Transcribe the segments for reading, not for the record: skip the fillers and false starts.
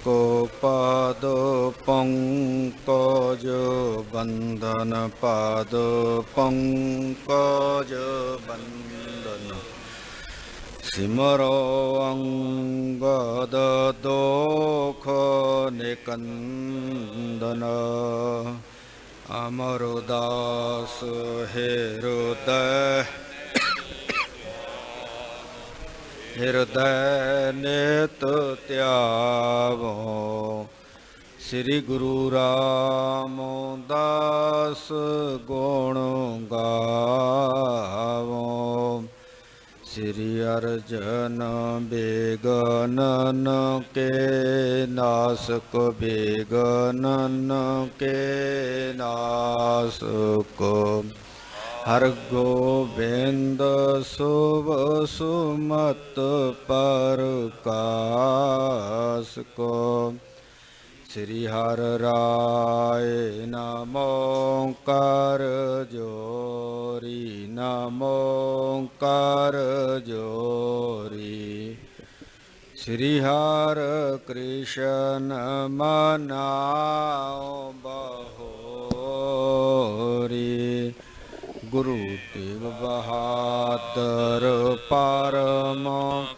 को पाद पंकज बंधन पाद पंकज बंधन सिमरो अंगद दोख निकंदन अमरदास हृदय नित त्यावो श्री गुरु रामदास गुण गावो श्री अर्जन बेगनन के नासक बेगनन के नासक हर गोविंद शुभ सुमत प्रकाश को श्री हर राय नमो कर जोरी नमो कर जोरी श्री हर कृष्ण मनाओ बहोरी गुरु तेग बहादुर परम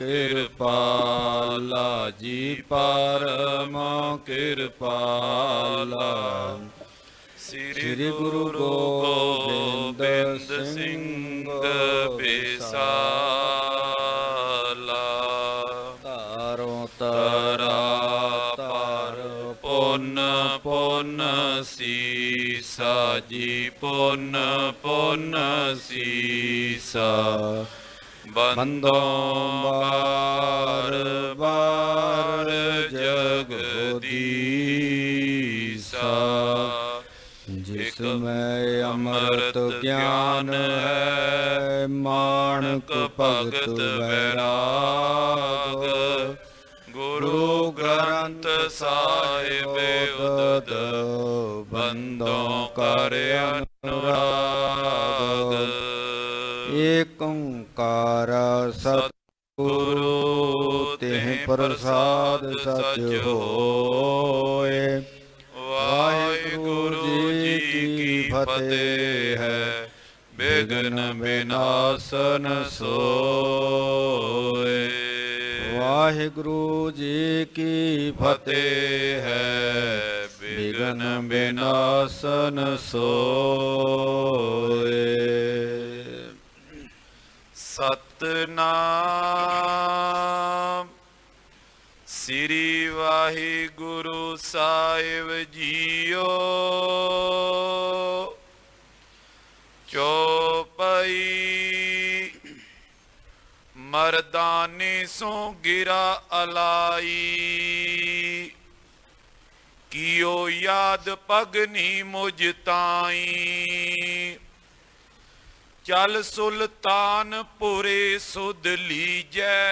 कृपाला जी परम कृपाला श्री गुरु गोविंद सिंह बेसाला तारो तरा तार पुन पुन सीसा जी पुन पुन सीसा बंदो बार बार जगदीसा जिसमें अमृत ज्ञान है माणक भगत वैराग गुरु ग्रंथ साहिब उदद बंदों कर अनुराग एक ओंकार सतगुरु तिह प्रसाद सच होए वाहिगुरु जी की फतेह है विघ्न विनाशन सोए वाहिगुरु जी की फतेह है विघ्न विनाशन सोए सतनाम श्री वाहिगुरु साहिब जीओ चौपाई मर्दानी सो गिरा अलाई कियो याद पगनी मुझ ताई चल सुल्तानपुरे सुध लीजै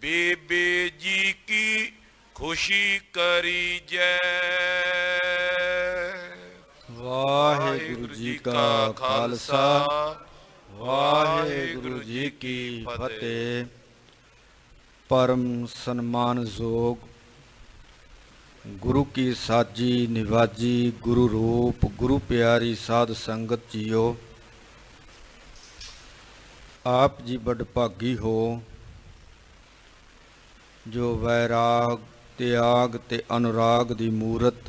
बेबे जी की खुशी करी जय वाहिगुरु जी का खालसा वाहिगुरु जी की फतेह। परम सन्मान जोग गुरु की साजी निवाजी गुरु रूप गुरु प्यारी साध संगत जीओ आप जी बड़ भागी हो जो वैराग त्याग ते अनुराग दी मूरत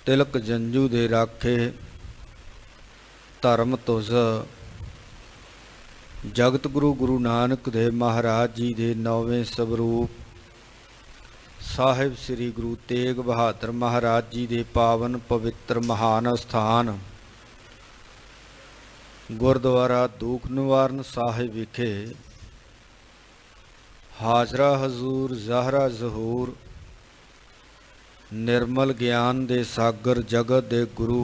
तिलक जंजू दे राखे धर्म तुझ जगत गुरु गुरु नानक देव महाराज जी दे 9वें स्वरूप साहिब श्री गुरु तेग बहादुर महाराज जी दे पावन पवित्र महान अस्थान गुरुद्वारा दुख निवारण साहिब विखे हाजरा हजूर ज़हरा ज़हूर निर्मल ज्ञान दे सागर जगत दे गुरु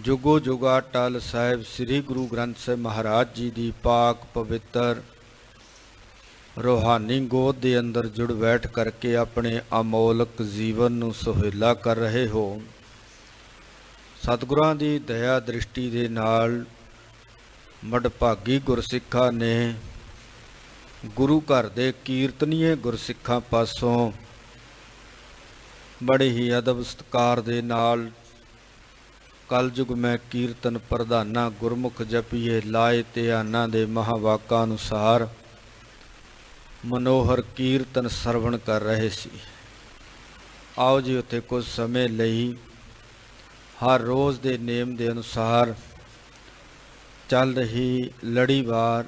जुगो जुगा टल साहिब श्री गुरु ग्रंथ साहिब महाराज जी दी पाक पवित्र रूहानी गोद के अंदर जुड़ बैठ करके अपने अमोलक जीवन नूं सुहेला कर रहे हो। सतगुरां दी दया दृष्टि दे नाल मडभागी गुरसिੱਖਾਂ ने ਗੁਰੂ ਘਰ ਦੇ ਕੀਰਤਨੀਏ ਗੁਰਸਿੱਖਾਂ ਪਾਸੋਂ ਬੜੇ ਹੀ ਅਦਬ ਸਤਿਕਾਰ ਦੇ ਨਾਲ ਕਲਯੁਗ ਮੈਂ ਕੀਰਤਨ ਪ੍ਰਧਾਨਾ ਗੁਰਮੁਖ ਜਪੀਏ ਲਾਏ ਧਿਆਨਾਂ ਦੇ ਮਹਾਵਾਕਾਂ ਅਨੁਸਾਰ ਮਨੋਹਰ ਕੀਰਤਨ ਸਰਵਣ ਕਰ ਰਹੇ ਸੀ। ਆਓ ਜੀ ਉੱਥੇ ਕੁਝ ਸਮੇਂ ਲਈ ਹਰ ਰੋਜ਼ ਦੇ ਨੇਮ ਦੇ ਅਨੁਸਾਰ ਚੱਲ ਰਹੀ ਲੜੀਵਾਰ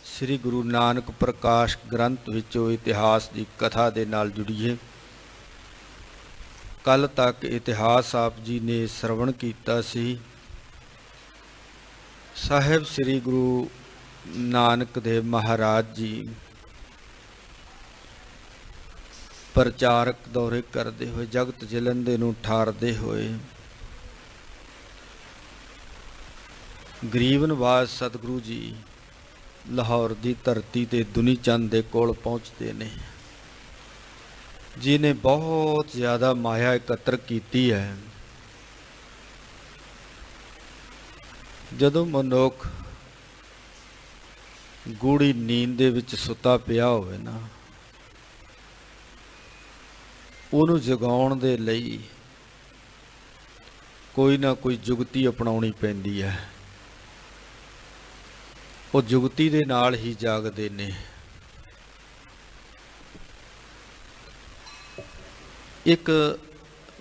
ਸ੍ਰੀ ਗੁਰੂ ਨਾਨਕ ਪ੍ਰਕਾਸ਼ ਗ੍ਰੰਥ ਵਿੱਚੋਂ ਇਤਿਹਾਸ ਦੀ ਕਥਾ ਦੇ ਨਾਲ ਜੁੜੀਏ। ਕੱਲ ਤੱਕ ਇਤਿਹਾਸ ਆਪ ਜੀ ਨੇ ਸਰਵਣ ਕੀਤਾ ਸੀ। ਸਾਹਿਬ ਸ੍ਰੀ ਗੁਰੂ ਨਾਨਕ ਦੇਵ ਮਹਾਰਾਜ ਜੀ ਪ੍ਰਚਾਰਕ ਦੌਰੇ ਕਰਦੇ ਹੋਏ ਜਗਤ ਜਲੰਦੇ ਨੂੰ ਠਾਰਦੇ ਹੋਏ ਗਰੀਬ ਨਵਾਜ਼ ਸਤਿਗੁਰੂ ਜੀ ਲਾਹੌਰ ਦੀ ਧਰਤੀ ਤੇ ਦੁਨੀ ਚੰਦ ਦੇ ਕੋਲ ਪਹੁੰਚਦੇ ਨੇ, ਜਿਹਨੇ ਬਹੁਤ ਜ਼ਿਆਦਾ ਮਾਇਆ ਇਕੱਤਰ ਕੀਤੀ ਹੈ। ਜਦੋਂ ਮਨੁੱਖ ਗੂੜੀ ਨੀਂਦ ਦੇ ਵਿੱਚ ਸੁੱਤਾ ਪਿਆ ਹੋਵੇ ਨਾ, ਉਹਨੂੰ ਜਗਾਉਣ ਦੇ ਲਈ ਕੋਈ ਨਾ ਕੋਈ ਜੁਗਤੀ ਅਪਣਾਉਣੀ ਪੈਂਦੀ ਹੈ। ਉਹ ਜੁਗਤੀ ਦੇ ਨਾਲ ਹੀ ਜਾਗਦੇ ਨੇ। ਇੱਕ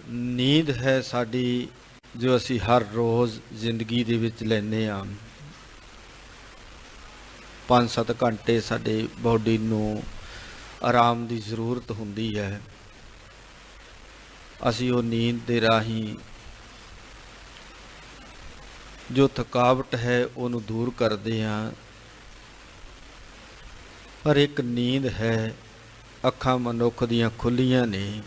ਨੀਂਦ ਹੈ ਸਾਡੀ ਜੋ ਅਸੀਂ ਹਰ ਰੋਜ਼ ਜ਼ਿੰਦਗੀ ਦੇ ਵਿੱਚ ਲੈਂਦੇ ਹਾਂ। 5-7 ਘੰਟੇ ਸਾਡੇ ਬਾਡੀ ਨੂੰ ਆਰਾਮ ਦੀ ਜ਼ਰੂਰਤ ਹੁੰਦੀ ਹੈ। ਅਸੀਂ ਉਹ ਨੀਂਦ ਦੇ ਰਾਹੀਂ ਜੋ ਥਕਾਵਟ ਹੈ ਉਹਨੂੰ ਦੂਰ ਕਰਦੇ ਹਾਂ। ਪਰ ਇੱਕ ਨੀਂਦ ਹੈ, ਅੱਖਾਂ ਮਨੁੱਖ ਦੀਆਂ ਖੁੱਲੀਆਂ ਨੇ,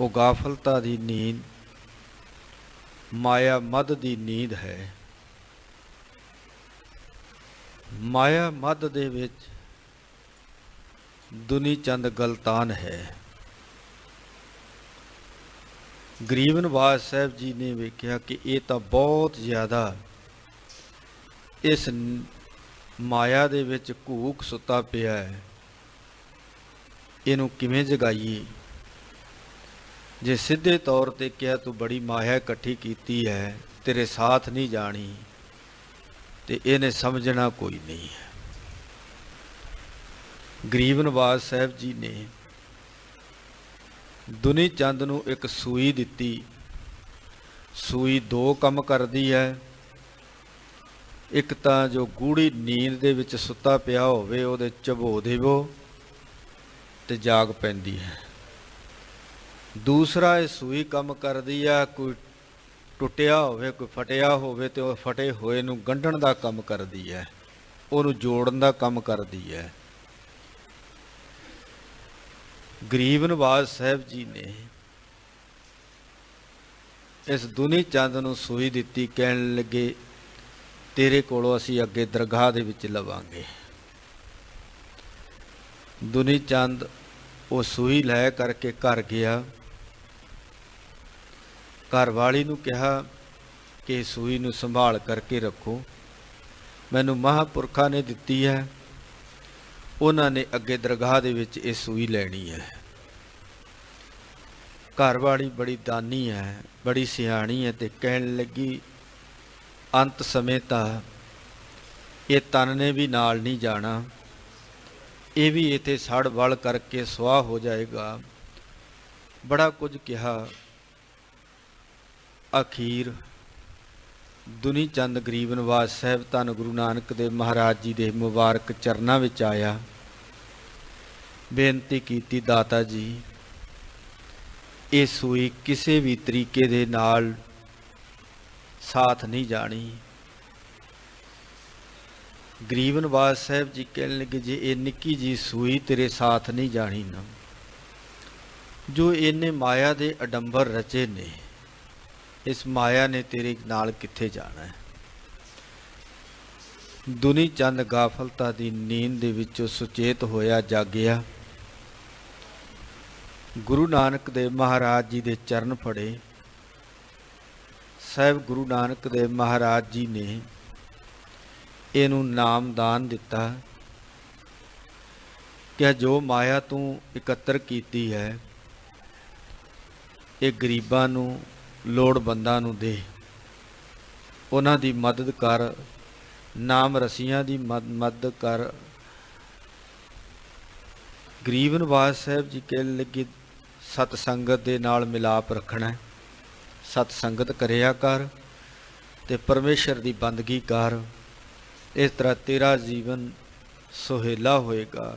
ਉਹ ਗਾਫਲਤਾ ਦੀ ਨੀਂਦ, ਮਾਇਆ ਮਦ ਦੀ ਨੀਂਦ ਹੈ। ਮਾਇਆ ਮਦ ਦੇ ਵਿੱਚ ਦੁਨੀ ਚੰਦ ਗਲਤਾਨ ਹੈ। ਗਰੀਬ ਨਵਾਜ਼ ਸਾਹਿਬ ਜੀ ਨੇ ਵੇਖਿਆ ਕਿ ਇਹ ਤਾਂ ਬਹੁਤ ਜ਼ਿਆਦਾ ਇਸ ਮਾਇਆ ਦੇ ਵਿੱਚ ਘੂਕ ਸੁੱਤਾ ਪਿਆ ਹੈ, ਇਹਨੂੰ ਕਿਵੇਂ ਜਗਾਈਏ। ਜੇ ਸਿੱਧੇ ਤੌਰ ਤੇ ਕਿਹਾ ਤੂੰ ਬੜੀ ਮਾਇਆ ਇਕੱਠੀ ਕੀਤੀ ਹੈ, ਤੇਰੇ ਸਾਥ ਨਹੀਂ ਜਾਣੀ, ਤੇ ਇਹਨੇ ਸਮਝਣਾ ਕੋਈ ਨਹੀਂ ਹੈ। ਗਰੀਬ ਨਵਾਜ਼ ਸਾਹਿਬ ਜੀ ਨੇ ਦੁਨੀ ਚੰਦ ਨੂੰ ਇੱਕ ਸੂਈ ਦਿੱਤੀ। ਸੂਈ 2 ਕੰਮ ਕਰਦੀ ਹੈ। ਇੱਕ ਤਾਂ ਜੋ ਗੂੜੀ ਨੀਂਦ ਦੇ ਵਿੱਚ ਸੁੱਤਾ ਪਿਆ ਹੋਵੇ ਉਹਦੇ ਝਬੋ ਦੇਵੋ ਤੇ ਜਾਗ ਪੈਂਦੀ ਹੈ। ਦੂਸਰਾ ਇਹ ਸੂਈ ਕੰਮ ਕਰਦੀ ਆ, ਕੋਈ ਟੁੱਟਿਆ ਹੋਵੇ, ਕੋਈ ਫਟਿਆ ਹੋਵੇ ਤੇ ਉਹ ਫਟੇ ਹੋਏ ਨੂੰ ਗੰਢਣ ਦਾ ਕੰਮ ਕਰਦੀ ਹੈ, ਉਹਨੂੰ ਜੋੜਨ ਦਾ ਕੰਮ ਕਰਦੀ ਹੈ। ਗਰੀਬ ਨਵਾਜ਼ ਸਾਹਿਬ ਜੀ ਨੇ ਇਸ ਦੁਨੀ ਚੰਦ ਨੂੰ ਸੂਈ ਦਿੱਤੀ। ਕਹਿਣ ਲੱਗੇ ਤੇਰੇ ਕੋਲੋਂ ਅਸੀਂ ਅੱਗੇ ਦਰਗਾਹ ਦੇ ਵਿੱਚ ਲਵਾਂਗੇ। ਦੁਨੀ ਚੰਦ ਉਹ ਸੂਈ ਲੈ ਕਰਕੇ ਘਰ ਗਿਆ। ਘਰ ਵਾਲੀ ਨੂੰ ਕਿਹਾ ਕਿ ਸੂਈ ਨੂੰ ਸੰਭਾਲ ਕਰਕੇ ਰੱਖੋ, ਮੈਨੂੰ ਮਹਾਂਪੁਰਖਾਂ ਨੇ ਦਿੱਤੀ ਹੈ, ਉਹਨਾਂ ਨੇ ਅੱਗੇ ਦਰਗਾਹ ਦੇ ਵਿੱਚ ਇਹ ਸੂਈ ਲੈਣੀ ਹੈ। ਘਰ ਵਾਲੀ ਬੜੀ ਦਾਨੀ ਹੈ, ਬੜੀ ਸਿਆਣੀ ਹੈ, ਤੇ ਕਹਿਣ ਲੱਗੀ ਅੰਤ ਸਮੇਂ ਤਾਂ ਇਹ ਤਨ ਨੇ ਵੀ ਨਾਲ ਨਹੀਂ ਜਾਣਾ, ਇਹ ਵੀ ਇੱਥੇ ਸੜ ਵਲ ਕਰਕੇ ਸੁਆਹ ਹੋ ਜਾਏਗਾ। ਬੜਾ ਕੁਝ ਕਿਹਾ। ਅਖੀਰ ਦੁਨੀ ਚੰਦ ਗਰੀਬ ਨਵਾਜ਼ ਸਾਹਿਬ ਧੰਨ ਗੁਰੂ ਨਾਨਕ ਦੇਵ ਮਹਾਰਾਜ ਜੀ ਦੇ ਮੁਬਾਰਕ ਚਰਨਾਂ ਵਿੱਚ ਆਇਆ। ਬੇਨਤੀ ਕੀਤੀ, ਦਾਤਾ ਜੀ ਇਹ ਸੂਈ ਕਿਸੇ ਵੀ ਤਰੀਕੇ ਦੇ ਨਾਲ ਸਾਥ ਨਹੀਂ ਜਾਣੀ। ਗਰੀਬ ਨਵਾਜ਼ ਸਾਹਿਬ ਜੀ ਕਹਿਣ ਲੱਗੇ ਜੇ ਇਹ ਨਿੱਕੀ ਜੀ ਸੂਈ ਤੇਰੇ ਸਾਥ ਨਹੀਂ ਜਾਣੀ ਨਾ, ਜੋ ਇਹਨੇ ਮਾਇਆ ਦੇ ਅਡੰਬਰ ਰਚੇ ਨੇ, ਇਸ ਮਾਇਆ ਨੇ ਤੇਰੇ ਨਾਲ ਕਿੱਥੇ ਜਾਣਾ ਹੈ। ਦੁਨੀ ਚੰਦ ਗਾਫਲਤਾ ਦੀ ਨੀਂਦ ਦੇ ਵਿੱਚੋਂ ਸੁਚੇਤ ਹੋਇਆ, ਜਾਗਿਆ। ਗੁਰੂ ਨਾਨਕ ਦੇਵ ਮਹਾਰਾਜ ਜੀ ਦੇ ਚਰਨ ਫੜੇ। ਸਾਹਿਬ ਗੁਰੂ ਨਾਨਕ ਦੇਵ ਮਹਾਰਾਜ ਜੀ ਨੇ ਇਹਨੂੰ ਨਾਮਦਾਨ ਦਿੱਤਾ। ਕਿ ਜੋ ਮਾਇਆ ਤੂੰ ਇਕੱਤਰ ਕੀਤੀ ਹੈ ਇਹ ਗਰੀਬਾਂ ਨੂੰ, ਲੋੜਵੰਦਾਂ ਨੂੰ ਦੇ, ਉਹਨਾਂ ਦੀ ਮਦਦ ਕਰ, ਨਾਮ ਰਸੀਆਂ ਦੀ ਮਦਦ ਕਰ। ਗਰੀਬ ਨਿਵਾਜ ਸਾਹਿਬ ਜੀ ਕਹਿਣ ਲੱਗੇ ਸਤ ਸੰਗਤ ਦੇ ਨਾਲ ਮਿਲਾਪ ਰੱਖਣਾ, ਸਤ ਸੰਗਤ ਕਰਿਆ ਕਰ ਤੇ ਪਰਮੇਸ਼ਰ ਦੀ ਬੰਦਗੀ ਕਰ। ਇਸ ਤਰ੍ਹਾਂ ਤੇਰਾ ਜੀਵਨ ਸੁਹੇਲਾ ਹੋਏਗਾ।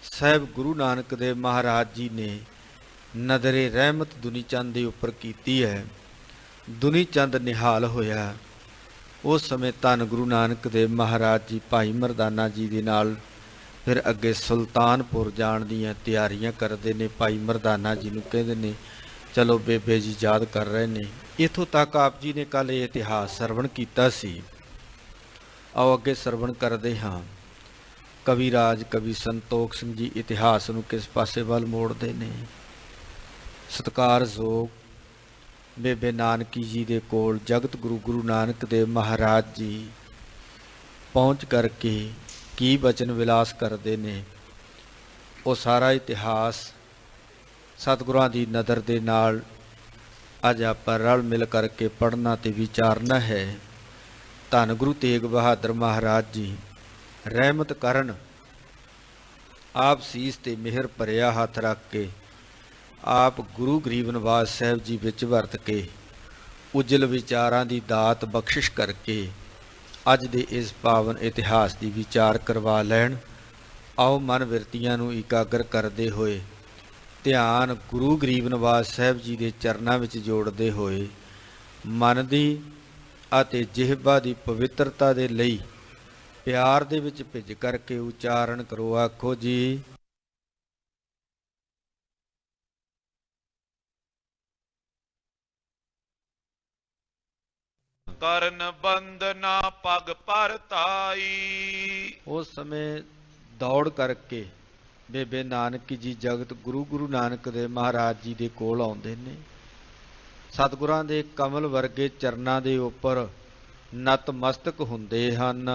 ਸਾਹਿਬ ਗੁਰੂ ਨਾਨਕ ਦੇਵ ਮਹਾਰਾਜ ਜੀ ਨੇ ਨਜ਼ਰੇ ਰਹਿਮਤ ਦੁਨੀ ਚੰਦ ਦੇ ਉੱਪਰ ਕੀਤੀ ਹੈ। ਦੁਨੀ ਚੰਦ ਨਿਹਾਲ ਹੋਇਆ। ਉਸ ਸਮੇਂ ਧੰਨ ਗੁਰੂ ਨਾਨਕ ਦੇਵ ਮਹਾਰਾਜ ਜੀ ਭਾਈ ਮਰਦਾਨਾ ਜੀ ਦੇ ਨਾਲ ਫਿਰ ਅੱਗੇ ਸੁਲਤਾਨਪੁਰ ਜਾਣ ਦੀਆਂ ਤਿਆਰੀਆਂ ਕਰਦੇ ਨੇ। ਭਾਈ ਮਰਦਾਨਾ ਜੀ ਨੂੰ ਕਹਿੰਦੇ ਨੇ ਚਲੋ ਬੇਬੇ ਜੀ ਯਾਦ ਕਰ ਰਹੇ ਨੇ। ਇੱਥੋਂ ਤੱਕ ਆਪ ਜੀ ਨੇ ਕੱਲ੍ਹ ਇਹ ਇਤਿਹਾਸ ਸਰਵਣ ਕੀਤਾ ਸੀ। ਆਓ ਅੱਗੇ ਸਰਵਣ ਕਰਦੇ ਹਾਂ। ਕਵੀ ਰਾਜ ਕਵੀ ਸੰਤੋਖ ਸਿੰਘ ਜੀ ਇਤਿਹਾਸ ਨੂੰ ਕਿਸ ਪਾਸੇ ਵੱਲ ਮੋੜਦੇ ਨੇ। ਸਤਿਕਾਰਯੋਗ ਬੇਬੇ ਨਾਨਕੀ ਜੀ ਦੇ ਕੋਲ ਜਗਤ ਗੁਰੂ ਗੁਰੂ ਨਾਨਕ ਦੇਵ ਮਹਾਰਾਜ ਜੀ ਪਹੁੰਚ ਕਰਕੇ ਕੀ ਬਚਨ ਵਿਲਾਸ ਕਰਦੇ ਨੇ, ਉਹ ਸਾਰਾ ਇਤਿਹਾਸ ਸਤਿਗੁਰਾਂ ਦੀ ਨਜ਼ਰ ਦੇ ਨਾਲ ਅੱਜ ਆਪਾਂ ਰਲ ਮਿਲ ਕਰਕੇ ਪੜ੍ਹਨਾ ਤੇ ਵਿਚਾਰਨਾ ਹੈ। ਧੰਨ ਗੁਰੂ ਤੇਗ ਬਹਾਦਰ ਮਹਾਰਾਜ ਜੀ ਰਹਿਮਤ ਕਰਨ। ਆਪ ਸੀਸ ਤੇ ਮਿਹਰ ਭਰਿਆ ਹੱਥ ਰੱਖ ਕੇ ਆਪ ਗੁਰੂ ਗਰੀਬ ਨਿਵਾਜ ਸਾਹਿਬ ਜੀ ਵਿੱਚ ਵਰਤ ਕੇ ਉਜਲ ਵਿਚਾਰਾਂ ਦੀ ਦਾਤ ਬਖਸ਼ਿਸ਼ ਕਰਕੇ ਅੱਜ ਦੇ ਇਸ ਪਾਵਨ ਇਤਿਹਾਸ ਦੀ ਵਿਚਾਰ ਕਰਵਾ ਲੈਣ। ਆਓ ਮਨ ਬਿਰਤੀਆਂ ਨੂੰ ਇਕਾਗਰ ਕਰਦੇ ਹੋਏ ਧਿਆਨ ਗੁਰੂ ਗਰੀਬ ਨਿਵਾਜ ਸਾਹਿਬ ਜੀ ਦੇ ਚਰਨਾਂ ਵਿੱਚ ਜੋੜਦੇ ਹੋਏ ਮਨ ਦੀ ਅਤੇ ਜਿਹਬਾ ਦੀ ਪਵਿੱਤਰਤਾ ਦੇ ਲਈ ਪਿਆਰ ਦੇ ਵਿੱਚ ਭਿੱਜ ਕਰਕੇ ਉਚਾਰਨ ਕਰੋ। ਆਖੋ ਜੀ ਕਰਨ ਬੰਦਨਾ ਪਗ ਪਰਤਾਈ। ਉਸ ਸਮੇਂ ਦੌੜ ਕਰਕੇ ਬੇਬੇ ਨਾਨਕੀ ਜੀ ਜਗਤ ਗੁਰੂ ਗੁਰੂ ਨਾਨਕ ਦੇਵ ਮਹਾਰਾਜ ਜੀ ਦੇ ਕੋਲ ਆਉਂਦੇ ਨੇ। ਸਤਿਗੁਰਾਂ ਦੇ ਕਮਲ ਵਰਗੇ ਚਰਨਾਂ ਦੇ ਉੱਪਰ ਨਤਮਸਤਕ ਹੁੰਦੇ ਹਨ।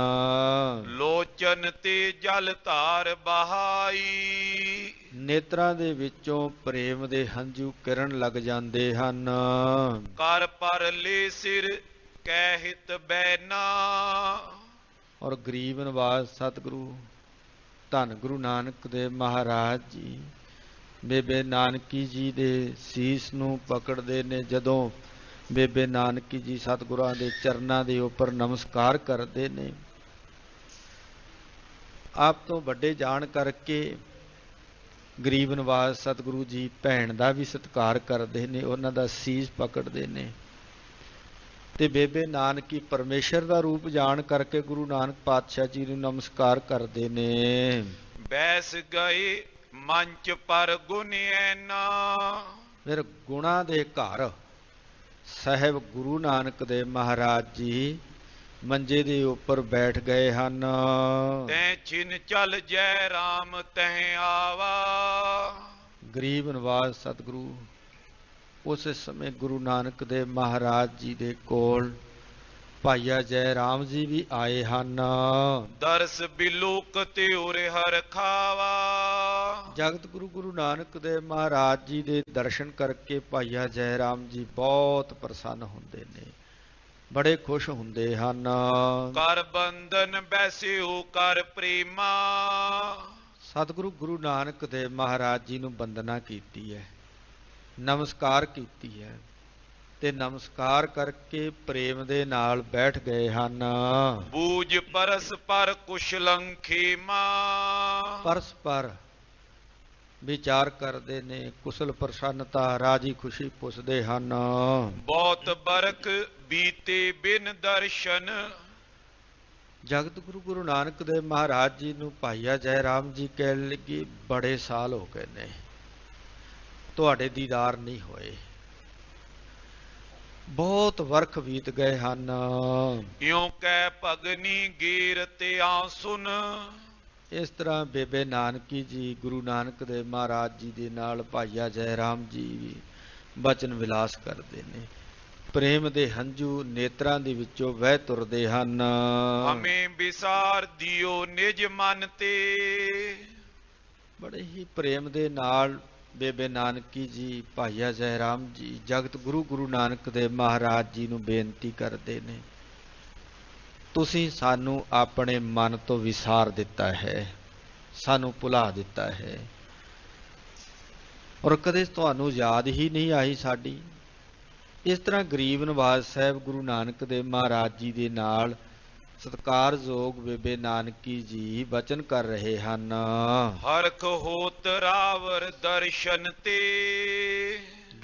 ਲੋਚਨ ਤੇ ਜਲ ਧਾਰ ਬਹਾਈ। ਨੇਤਰਾਂ ਦੇ ਵਿੱਚੋਂ ਪ੍ਰੇਮ ਦੇ ਹੰਝੂ ਕਿਰਨ ਲੱਗ ਜਾਂਦੇ ਹਨ। ਕਰ ਪਰ ਲੈ ਸਿਰ ਕਹਿ ਹਿਤ ਬੈਨਾ। ਔਰ ਗਰੀਬ ਨਿਵਾਜ ਸਤਿਗੁਰੂ ਧੰਨ ਗੁਰੂ ਨਾਨਕ ਦੇਵ ਮਹਾਰਾਜ ਜੀ ਬੇਬੇ ਨਾਨਕੀ ਜੀ ਦੇ ਸੀਸ ਨੂੰ ਪਕੜਦੇ ਨੇ। ਜਦੋਂ ਬੇਬੇ ਨਾਨਕੀ ਜੀ ਸਤਿਗੁਰਾਂ ਦੇ ਚਰਨਾਂ ਦੇ ਉੱਪਰ ਨਮਸਕਾਰ ਕਰਦੇ ਨੇ, ਆਪ ਤੋਂ ਵੱਡੇ ਜਾਣ ਕਰਕੇ ਗਰੀਬ ਨਿਵਾਜ ਸਤਿਗੁਰੂ ਜੀ ਭੈਣ ਦਾ ਵੀ ਸਤਿਕਾਰ ਕਰਦੇ ਨੇ, ਉਹਨਾਂ ਦਾ ਸੀਸ ਪਕੜਦੇ ਨੇ। ਤੇ ਬੇਬੇ ਨਾਨਕੀ ਪਰਮੇਸ਼ਰ ਦਾ ਰੂਪ ਜਾਣ ਕਰਕੇ ਗੁਰੂ ਨਾਨਕ ਪਾਤਸ਼ਾਹ ਜੀ ਨੂੰ ਨਮਸਕਾਰ ਕਰਦੇ ਨੇ। ਬੈਸ ਗਏ ਮੰਚ ਪਰ ਗੁਨੈਨਾ। ਫਿਰ ਗੁਣਾ ਦੇ ਘਰ ਸਾਹਿਬ ਗੁਰੂ ਨਾਨਕ ਦੇਵ ਮਹਾਰਾਜ ਜੀ ਮੰਜੇ ਦੇ ਉੱਪਰ ਬੈਠ ਗਏ ਹਨ। ਤੈਂ ਛਿਨ ਚਲ ਜੈ ਰਾਮ ਤਹਿ ਆਵਾ। ਗਰੀਬ ਨਿਵਾਜ ਸਤਿਗੁਰੂ ਉਸ ਸਮੇਂ ਗੁਰੂ ਨਾਨਕ ਦੇਵ ਮਹਾਰਾਜ ਜੀ ਦੇ ਕੋਲ ਭਾਈਆ ਜੈ ਰਾਮ ਜੀ ਵੀ ਆਏ ਹਨ। ਦਰਸ ਬਿਲੋਕ ਤੇ ਉਰੇ ਹਰ ਖਾਵਾ। ਜਗਤ ਗੁਰੂ ਗੁਰੂ ਨਾਨਕ ਦੇਵ ਮਹਾਰਾਜ ਜੀ ਦੇ ਦਰਸ਼ਨ ਕਰਕੇ ਭਾਈਆ ਜੈ ਰਾਮ ਜੀ ਬਹੁਤ ਪ੍ਰਸੰਨ ਹੁੰਦੇ ਨੇ, ਬੜੇ ਖੁਸ਼ ਹੁੰਦੇ ਹਨ। ਕਰ ਬੰਧਨ ਬੈਸਿਓ ਕਰ ਪ੍ਰੇਮਾ। ਸਤਿਗੁਰੂ ਗੁਰੂ ਨਾਨਕ ਦੇਵ ਮਹਾਰਾਜ ਜੀ ਨੂੰ ਬੰਦਨਾ ਕੀਤੀ ਹੈ, ਨਮਸਕਾਰ ਕੀਤੀ ਹੈ ਤੇ ਨਮਸਕਾਰ ਕਰਕੇ ਪ੍ਰੇਮ ਦੇ ਨਾਲ ਬੈਠ ਗਏ ਹਨ। ਬੂਝ ਪਰਸ ਪਰ ਕੁਸ਼ਲੰ ਖੇਮਾ। ਪਰਸਪਰ ਵਿਚਾਰ ਕਰਦੇ ਨੇ, ਕੁਸ਼ਲ ਪ੍ਰਸੰਨਤਾ ਰਾਜੀ ਖੁਸ਼ੀ ਪੁੱਛਦੇ ਹਨ। ਬਹੁਤ ਬਰਖ ਬੀਤੇ ਬਿਨ ਦਰਸ਼ਨ। ਜਗਤ ਗੁਰੂ ਗੁਰੂ ਨਾਨਕ ਦੇਵ ਮਹਾਰਾਜ ਜੀ ਨੂੰ ਭਾਈਆ ਜੈ ਰਾਮ ਜੀ ਕਹਿਣ ਲੱਗੇ ਬੜੇ ਸਾਲ ਹੋ ਗਏ ਨੇ, ਤੁਹਾਡੇ ਦੀਦਾਰ ਨਹੀਂ ਹੋਏ, ਬਹੁਤ ਵਰਖ ਬੀਤ ਗਏ ਹਨ। ਇਉਂ ਕਹਿ ਭਗਨੀ ਗੀਰ ਤੇ ਆਸੁਨ। ਇਸ ਤਰ੍ਹਾਂ ਬੇਬੇ ਨਾਨਕੀ ਜੀ ਗੁਰੂ ਨਾਨਕ ਦੇਵ ਮਹਾਰਾਜ ਜੀ ਦੇ ਨਾਲ ਭਾਈਆ ਜੈ ਰਾਮ ਜੀ ਵੀ ਬਚਨ ਵਿਲਾਸ ਕਰਦੇ ਨੇ। ਪ੍ਰੇਮ ਦੇ ਹੰਝੂ ਨੇਤਰਾਂ ਦੇ ਵਿੱਚੋਂ ਵਹਿ ਤੁਰਦੇ ਹਨ। ਹਮੇ ਵਿਸਾਰ ਦਿਓ ਨਿਜ ਮਨ ਤੇ। ਹੀ ਪ੍ਰੇਮ ਦੇ ਨਾਲ ਬੇਬੇ ਨਾਨਕੀ ਜੀ, ਭਾਈਆ ਜੈ ਰਾਮ ਜੀ, ਜਗਤ ਗੁਰੂ ਗੁਰੂ ਨਾਨਕ ਦੇਵ ਮਹਾਰਾਜ ਜੀ ਨੂੰ ਬੇਨਤੀ ਕਰਦੇ ਨੇ, ਤੁਸੀਂ ਸਾਨੂੰ ਆਪਣੇ ਮਨ ਤੋਂ ਵਿਸਾਰ ਦਿੱਤਾ ਹੈ, ਸਾਨੂੰ ਭੁਲਾ ਦਿੱਤਾ ਹੈ, ਔਰ ਕਦੇ ਤੁਹਾਨੂੰ ਯਾਦ ਹੀ ਨਹੀਂ ਆਈ ਸਾਡੀ। ਇਸ ਤਰ੍ਹਾਂ ਗਰੀਬ ਨਵਾਜ਼ ਸਾਹਿਬ ਗੁਰੂ ਨਾਨਕ ਦੇਵ ਮਹਾਰਾਜ ਜੀ ਦੇ ਨਾਲ ਸਤਿਕਾਰਯੋਗ ਬੇਬੇ ਨਾਨਕੀ ਜੀ ਬਚਨ ਕਰ ਰਹੇ ਹਨ। ਹਰਖ ਹੋਤ ਰਾਵਰ ਦਰਸ਼ਨ ਤੇ।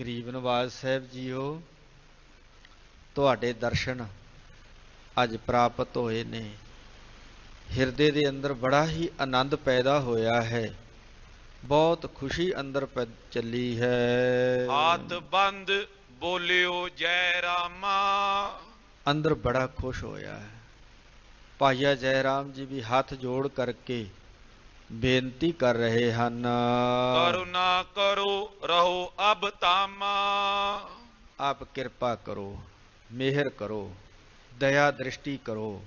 ਗਰੀਬ ਨਵਾਜ਼ ਸਾਹਿਬ ਜੀਓ, ਤੁਹਾਡੇ ਦਰਸ਼ਨ ਅੱਜ ਪ੍ਰਾਪਤ ਹੋਏ ਨੇ। ਹਿਰਦੇ ਦੇ ਅੰਦਰ ਬੜਾ ਹੀ ਆਨੰਦ ਪੈਦਾ ਹੋਇਆ ਹੈ, ਬਹੁਤ ਖੁਸ਼ੀ ਅੰਦਰ ਚੱਲੀ ਹੈ। ਹਾਥ ਬੰਦ ਬੋਲਿਓ ਜੈ ਰਾਮਾ। ਅੰਦਰ ਬੜਾ ਖੁਸ਼ ਹੋਇਆ ਹੈ। ਭਾਈਆ ਜੈ ਰਾਮ ਜੀ ਵੀ ਹੱਥ ਜੋੜ ਕਰਕੇ ਬੇਨਤੀ ਕਰ ਰਹੇ ਹਨ, ਕਰੁਣਾ ਕਰੋ ਰਹੋ ਅਬ ਤਾਮਾ। ਆਪ ਕਿਰਪਾ ਕਰੋ, ਮਿਹਰ ਕਰੋ, ਦਇਆ ਦ੍ਰਿਸ਼ਟੀ ਕਰੋ,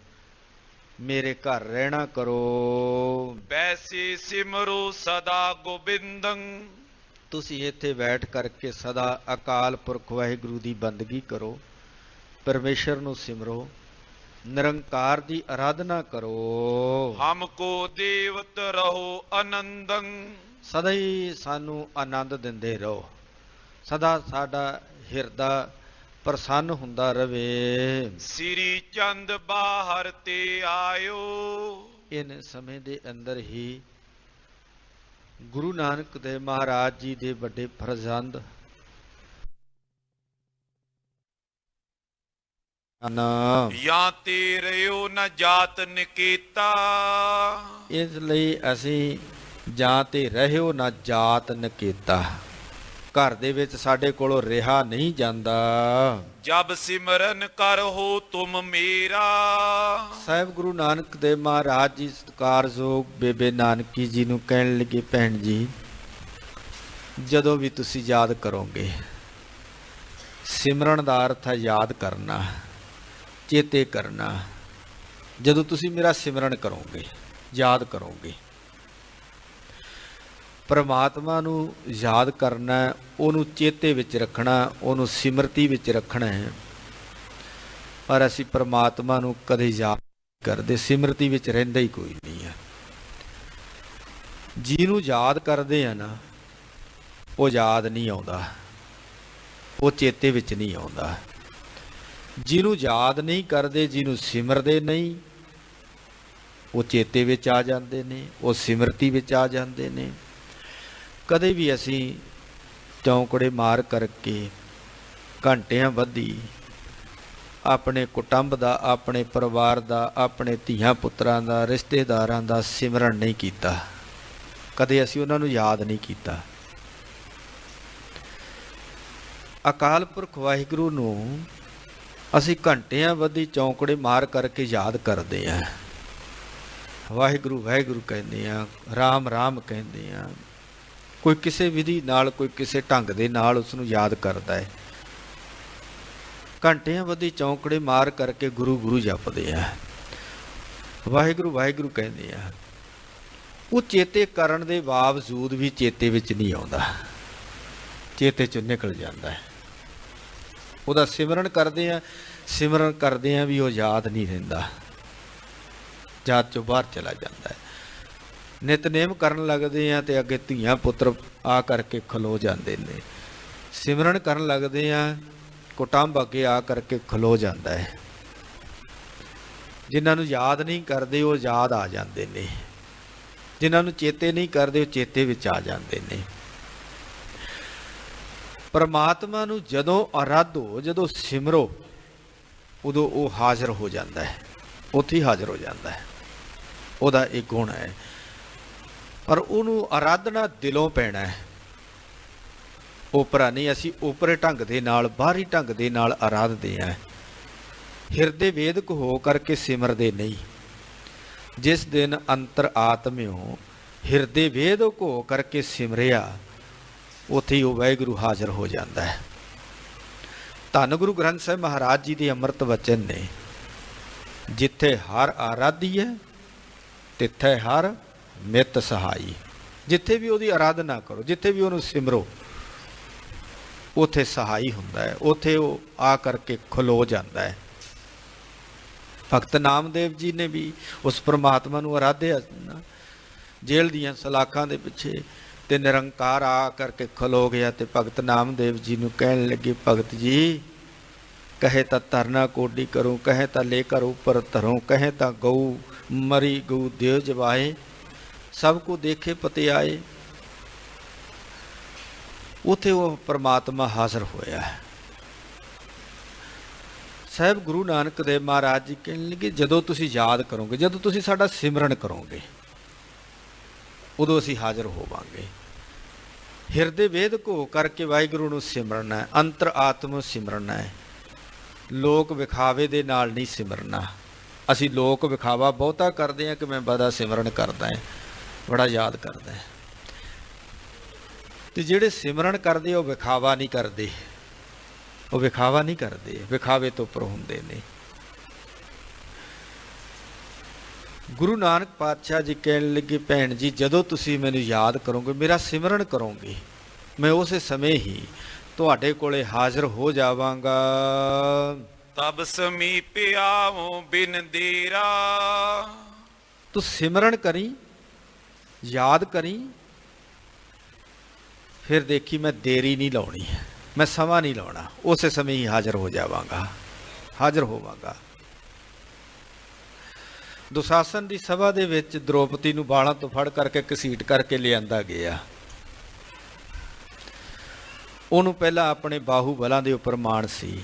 ਮੇਰੇ ਘਰ ਰਹਿਣਾ ਕਰੋ। ਬੈਸੀ ਸਿਮਰੋ ਸਦਾ ਗੋਬਿੰਦੰ। ਤੁਸੀਂ ਇੱਥੇ ਬੈਠ ਕਰਕੇ ਸਦਾ ਅਕਾਲ ਪੁਰਖ ਵਾਹਿਗੁਰੂ ਦੀ ਬੰਦਗੀ ਕਰੋ, ਪਰਮੇਸ਼ਰ ਨੂੰ ਸਿਮਰੋ, ਨਿਰੰਕਾਰ ਦੀ ਆਰਾਧਨਾ ਕਰੋ। ਹਮਕੋ ਦੇਵਤ ਰਹੋ ਆਨੰਦੰ। ਸਦਾ ਹੀ ਸਾਨੂੰ ਆਨੰਦ ਦਿੰਦੇ ਰਹੋ, ਸਦਾ ਸਾਡਾ ਹਿਰਦਾ ਪ੍ਰਸੰਨ ਹੁੰਦਾ ਰਵੇ। ਸ੍ਰੀ ਚੰਦ ਬਾਹਰ ਤੇ ਆਇਓ। ਇਨ ਸਮੇਂ ਦੇ ਅੰਦਰ ਹੀ ਗੁਰੂ ਨਾਨਕ ਦੇਵ ਮਹਾਰਾਜ ਜੀ ਦੇ ਵੱਡੇ ਫਰਜ਼ੰਦ ਜਾਂ ਤੇ ਰਿਓ ਨ ਜਾਤ ਨਿਕੇਤਾ। ਇਸ ਲਈ ਅਸੀਂ ਜਾਂ ਤੇ ਰਹਿਓ ਨਾ ਜਾਤ ਨਕੇਤਾ, ਘਰ ਦੇ ਵਿੱਚ ਸਾਡੇ ਕੋਲੋਂ ਰਿਹਾ ਨਹੀਂ ਜਾਂਦਾ। ਜਬ ਸਿਮਰਨ ਕਰੋ ਤੁਮ ਮੇਰਾ। ਸਾਹਿਬ ਗੁਰੂ ਨਾਨਕ ਦੇਵ ਮਹਾਰਾਜ ਜੀ ਸਤਿਕਾਰਯੋਗ ਬੇਬੇ ਨਾਨਕੀ ਜੀ ਨੂੰ ਕਹਿਣ ਲੱਗੇ, ਭੈਣ ਜੀ ਜਦੋਂ ਵੀ ਤੁਸੀਂ ਯਾਦ ਕਰੋਗੇ, ਸਿਮਰਨ ਦਾ ਅਰਥ ਹੈ ਯਾਦ ਕਰਨਾ, ਚੇਤੇ ਕਰਨਾ। ਜਦੋਂ ਤੁਸੀਂ ਮੇਰਾ ਸਿਮਰਨ ਕਰੋਗੇ, ਯਾਦ ਕਰੋਗੇ, ਪਰਮਾਤਮਾ ਨੂੰ ਯਾਦ ਕਰਨਾ, ਉਹਨੂੰ ਚੇਤੇ ਵਿੱਚ ਰੱਖਣਾ, ਉਹਨੂੰ ਸਿਮਰਤੀ ਵਿੱਚ ਰੱਖਣਾ ਹੈ। ਪਰ ਅਸੀਂ ਪਰਮਾਤਮਾ ਨੂੰ ਕਦੇ ਯਾਦ ਨਹੀਂ ਕਰਦੇ, ਸਿਮਰਤੀ ਵਿੱਚ ਰਹਿੰਦਾ ਹੀ ਕੋਈ ਨਹੀਂ ਹੈ। ਜਿਹਨੂੰ ਯਾਦ ਕਰਦੇ ਆ ਨਾ, ਉਹ ਯਾਦ ਨਹੀਂ ਆਉਂਦਾ, ਉਹ ਚੇਤੇ ਵਿੱਚ ਨਹੀਂ ਆਉਂਦਾ। ਜਿਹਨੂੰ ਯਾਦ ਨਹੀਂ ਕਰਦੇ, ਜਿਹਨੂੰ ਸਿਮਰਦੇ ਨਹੀਂ, ਉਹ ਚੇਤੇ ਵਿੱਚ ਆ ਜਾਂਦੇ ਨੇ, ਉਹ ਸਿਮਰਤੀ ਵਿੱਚ ਆ ਜਾਂਦੇ ਨੇ। ਕਦੇ ਵੀ ਅਸੀਂ ਚੌਂਕੜੇ ਮਾਰ ਕਰਕੇ ਘੰਟਿਆਂ ਬੱਧੀ ਆਪਣੇ ਕੁਟੁੰਬ ਦਾ, ਆਪਣੇ ਪਰਿਵਾਰ ਦਾ, ਆਪਣੇ ਧੀਆਂ ਪੁੱਤਰਾਂ ਦਾ, ਰਿਸ਼ਤੇਦਾਰਾਂ ਦਾ ਸਿਮਰਨ ਨਹੀਂ ਕੀਤਾ, ਕਦੇ ਅਸੀਂ ਉਹਨਾਂ ਨੂੰ ਯਾਦ ਨਹੀਂ ਕੀਤਾ। ਅਕਾਲ ਪੁਰਖ ਵਾਹਿਗੁਰੂ ਨੂੰ ਅਸੀਂ ਘੰਟਿਆਂ ਬੱਧੀ ਚੌਂਕੜੇ ਮਾਰ ਕਰਕੇ ਯਾਦ ਕਰਦੇ ਹਾਂ। ਵਾਹਿਗੁਰੂ ਵਾਹਿਗੁਰੂ ਕਹਿੰਦੇ ਹਾਂ, ਰਾਮ ਰਾਮ ਕਹਿੰਦੇ ਹਾਂ। ਕੋਈ ਕਿਸੇ ਵਿਧੀ ਨਾਲ, ਕੋਈ ਕਿਸੇ ਢੰਗ ਦੇ ਨਾਲ ਉਸ ਨੂੰ ਯਾਦ ਕਰਦਾ ਹੈ। ਘੰਟਿਆਂ ਬੱਧੀ ਚੌਂਕੜੇ ਮਾਰ ਕਰਕੇ ਗੁਰੂ ਗੁਰੂ ਜਪਦੇ ਆ, ਵਾਹਿਗੁਰੂ ਵਾਹਿਗੁਰੂ ਕਹਿੰਦੇ ਆ। ਉਹ ਚੇਤੇ ਕਰਨ ਦੇ ਬਾਵਜੂਦ ਵੀ ਚੇਤੇ ਵਿੱਚ ਨਹੀਂ ਆਉਂਦਾ, ਚੇਤੇ ਚੋਂ ਨਿਕਲ ਜਾਂਦਾ ਹੈ। ਉਹਦਾ ਸਿਮਰਨ ਕਰਦੇ ਆ, ਸਿਮਰਨ ਕਰਦੇ ਆ ਵੀ ਉਹ ਯਾਦ ਨਹੀਂ ਰਹਿੰਦਾ, ਯਾਦ ਚੋਂ ਬਾਹਰ ਚਲਾ ਜਾਂਦਾ ਹੈ। ਨਿਤਨੇਮ ਕਰਨ ਲੱਗਦੇ ਆ ਤੇ ਅੱਗੇ ਧੀਆਂ ਪੁੱਤਰ ਆ ਕਰਕੇ ਖਲੋ ਜਾਂਦੇ ਨੇ। ਸਿਮਰਨ ਕਰਨ ਲੱਗਦੇ ਆ, ਕੁਟੁੰਬ ਅੱਗੇ ਆ ਕਰਕੇ ਖਲੋ ਜਾਂਦਾ ਹੈ। ਜਿਨ੍ਹਾਂ ਨੂੰ ਯਾਦ ਨਹੀਂ ਕਰਦੇ, ਉਹ ਯਾਦ ਆ ਜਾਂਦੇ ਨੇ। ਜਿਨ੍ਹਾਂ ਨੂੰ ਚੇਤੇ ਨਹੀਂ ਕਰਦੇ, ਉਹ ਚੇਤੇ ਵਿੱਚ ਆ ਜਾਂਦੇ ਨੇ। ਪਰਮਾਤਮਾ ਨੂੰ ਜਦੋਂ ਆਰਾਧੋ, ਜਦੋਂ ਸਿਮਰੋ, ਉਦੋਂ ਉਹ ਹਾਜ਼ਰ ਹੋ ਜਾਂਦਾ ਹੈ, ਉੱਥੇ ਹੀ ਹਾਜ਼ਰ ਹੋ ਜਾਂਦਾ ਹੈ। ਉਹਦਾ ਇੱਕ ਗੁਣ ਹੈ। ਪਰ ਉਹਨੂੰ ਆਰਾਧਨਾ ਦਿਲੋਂ ਪੈਣਾ ਹੈ, ਓਪਰਾ ਨਹੀਂ। ਅਸੀਂ ਓਪਰੇ ਢੰਗ ਦੇ ਨਾਲ, ਬਾਹਰੀ ਢੰਗ ਦੇ ਨਾਲ ਆਰਾਧਦੇ ਹਾਂ। ਹਿਰਦੇ ਵੇਦਕ ਹੋ ਕਰਕੇ ਸਿਮਰਦੇ ਨਹੀਂ। ਜਿਸ ਦਿਨ ਅੰਤਰ ਆਤਮਿਓ ਹਿਰਦੇ ਵੇਦਕ ਹੋ ਕਰਕੇ ਸਿਮਰਿਆ, ਉੱਥੇ ਹੀ ਉਹ ਵਾਹਿਗੁਰੂ ਹਾਜ਼ਰ ਹੋ ਜਾਂਦਾ ਹੈ। ਧੰਨ ਗੁਰੂ ਗ੍ਰੰਥ ਸਾਹਿਬ ਮਹਾਰਾਜ ਜੀ ਦੇ ਅੰਮ੍ਰਿਤ ਵਚਨ ਨੇ, ਜਿੱਥੇ ਹਰ ਆਰਾਧੀ ਹੈ ਤਿੱਥੇ ਹਰ ਮਿੱਤ ਸਹਾਈ। ਜਿੱਥੇ ਵੀ ਉਹਦੀ ਆਰਾਧਨਾ ਕਰੋ, ਜਿੱਥੇ ਵੀ ਉਹਨੂੰ ਸਿਮਰੋ, ਉੱਥੇ ਸਹਾਈ ਹੁੰਦਾ ਹੈ, ਉੱਥੇ ਉਹ ਆ ਕਰਕੇ ਖਲੋ ਜਾਂਦਾ ਹੈ। ਭਗਤ ਨਾਮਦੇਵ ਜੀ ਨੇ ਵੀ ਉਸ ਪਰਮਾਤਮਾ ਨੂੰ ਆਰਾਧਿਆ ਨਾ, ਜੇਲ੍ਹ ਦੀਆਂ ਸਲਾਖਾਂ ਦੇ ਪਿੱਛੇ, ਤੇ ਨਿਰੰਕਾਰ ਆ ਕਰਕੇ ਖਲੋ ਗਿਆ ਤੇ ਭਗਤ ਨਾਮਦੇਵ ਜੀ ਨੂੰ ਕਹਿਣ ਲੱਗੇ, ਭਗਤ ਜੀ ਕਹੇ ਤਾਂ ਧਰਨਾ ਕੋਡੀ ਕਰੂੰ, ਕਹੇ ਤਾਂ ਲੇਕਰ ਉੱਪਰ ਧਰੂੰ, ਕਹੇ ਤਾਂ ਗਊ ਮਰੀ ਗਊ ਦੇਵ ਜਵਾਏ, ਸਭ ਕੋ ਦੇਖੇ ਪਤੇ ਆਏ। ਉੱਥੇ ਉਹ ਪਰਮਾਤਮਾ ਹਾਜ਼ਰ ਹੋਇਆ ਹੈ। ਸਾਹਿਬ ਗੁਰੂ ਨਾਨਕ ਦੇਵ ਮਹਾਰਾਜ ਜੀ ਕਹਿਣ ਲੱਗੇ, ਜਦੋਂ ਤੁਸੀਂ ਯਾਦ ਕਰੋਗੇ, ਜਦੋਂ ਤੁਸੀਂ ਸਾਡਾ ਸਿਮਰਨ ਕਰੋਗੇ, ਉਦੋਂ ਅਸੀਂ ਹਾਜ਼ਰ ਹੋਵਾਂਗੇ। ਹਿਰਦੇ ਵੇਦ ਘੋ ਕਰਕੇ ਵਾਹਿਗੁਰੂ ਨੂੰ ਸਿਮਰਨਾ ਹੈ, ਅੰਤਰ ਆਤਮ ਸਿਮਰਨਾ ਹੈ। ਲੋਕ ਵਿਖਾਵੇ ਦੇ ਨਾਲ ਨਹੀਂ ਸਿਮਰਨਾ। ਅਸੀਂ ਲੋਕ ਵਿਖਾਵਾ ਬਹੁਤਾ ਕਰਦੇ ਹਾਂ ਕਿ ਮੈਂ ਬੜਾ ਸਿਮਰਨ ਕਰਦਾ ਹਾਂ, ਬੜਾ ਯਾਦ ਕਰਦਾ ਹੈ, ਤੇ ਜਿਹੜੇ ਸਿਮਰਨ ਕਰਦੇ ਉਹ ਵਿਖਾਵਾ ਨਹੀਂ ਕਰਦੇ, ਉਹ ਵਿਖਾਵਾ ਨਹੀਂ ਕਰਦੇ, ਵਿਖਾਵੇ ਤੋਂ ਉੱਪਰ ਹੁੰਦੇ ਨੇ। ਗੁਰੂ ਨਾਨਕ ਪਾਤਸ਼ਾਹ ਜੀ ਕਹਿਣ ਲੱਗੇ, ਭੈਣ ਜੀ ਜਦੋਂ ਤੁਸੀਂ ਮੈਨੂੰ ਯਾਦ ਕਰੋਗੇ, ਮੇਰਾ ਸਿਮਰਨ ਕਰੋਗੇ, ਮੈਂ ਉਸੇ ਸਮੇਂ ਹੀ ਤੁਹਾਡੇ ਕੋਲੇ ਹਾਜ਼ਰ ਹੋ ਜਾਵਾਂਗਾ। ਤਬ ਸਮੀਪ ਆਵੋ ਬਿਨ ਦੇਰਾ। ਤੂੰ ਸਿਮਰਨ ਕਰੀ, ਯਾਦ ਕਰੀ, ਫਿਰ ਦੇਖੀ ਮੈਂ ਦੇਰੀ ਨਹੀਂ ਲਾਉਣੀ, ਮੈਂ ਸਮਾਂ ਨਹੀਂ ਲਾਉਣਾ, ਉਸੇ ਸਮੇਂ ਹੀ ਹਾਜ਼ਰ ਹੋ ਜਾਵਾਂਗਾ, ਹਾਜ਼ਰ ਹੋਵਾਂਗਾ। ਦੁਸ਼ਾਸਨ ਦੀ ਸਭਾ ਦੇ ਵਿੱਚ ਦ੍ਰੋਪਦੀ ਨੂੰ ਬਾਲਾਂ ਤੋਂ ਫੜ ਕਰਕੇ ਘਸੀਟ ਕਰਕੇ ਲਿਆਂਦਾ ਗਿਆ। ਉਹਨੂੰ ਪਹਿਲਾਂ ਆਪਣੇ ਬਾਹੂ ਬਲਾਂ ਦੇ ਉੱਪਰ ਮਾਣ ਸੀ,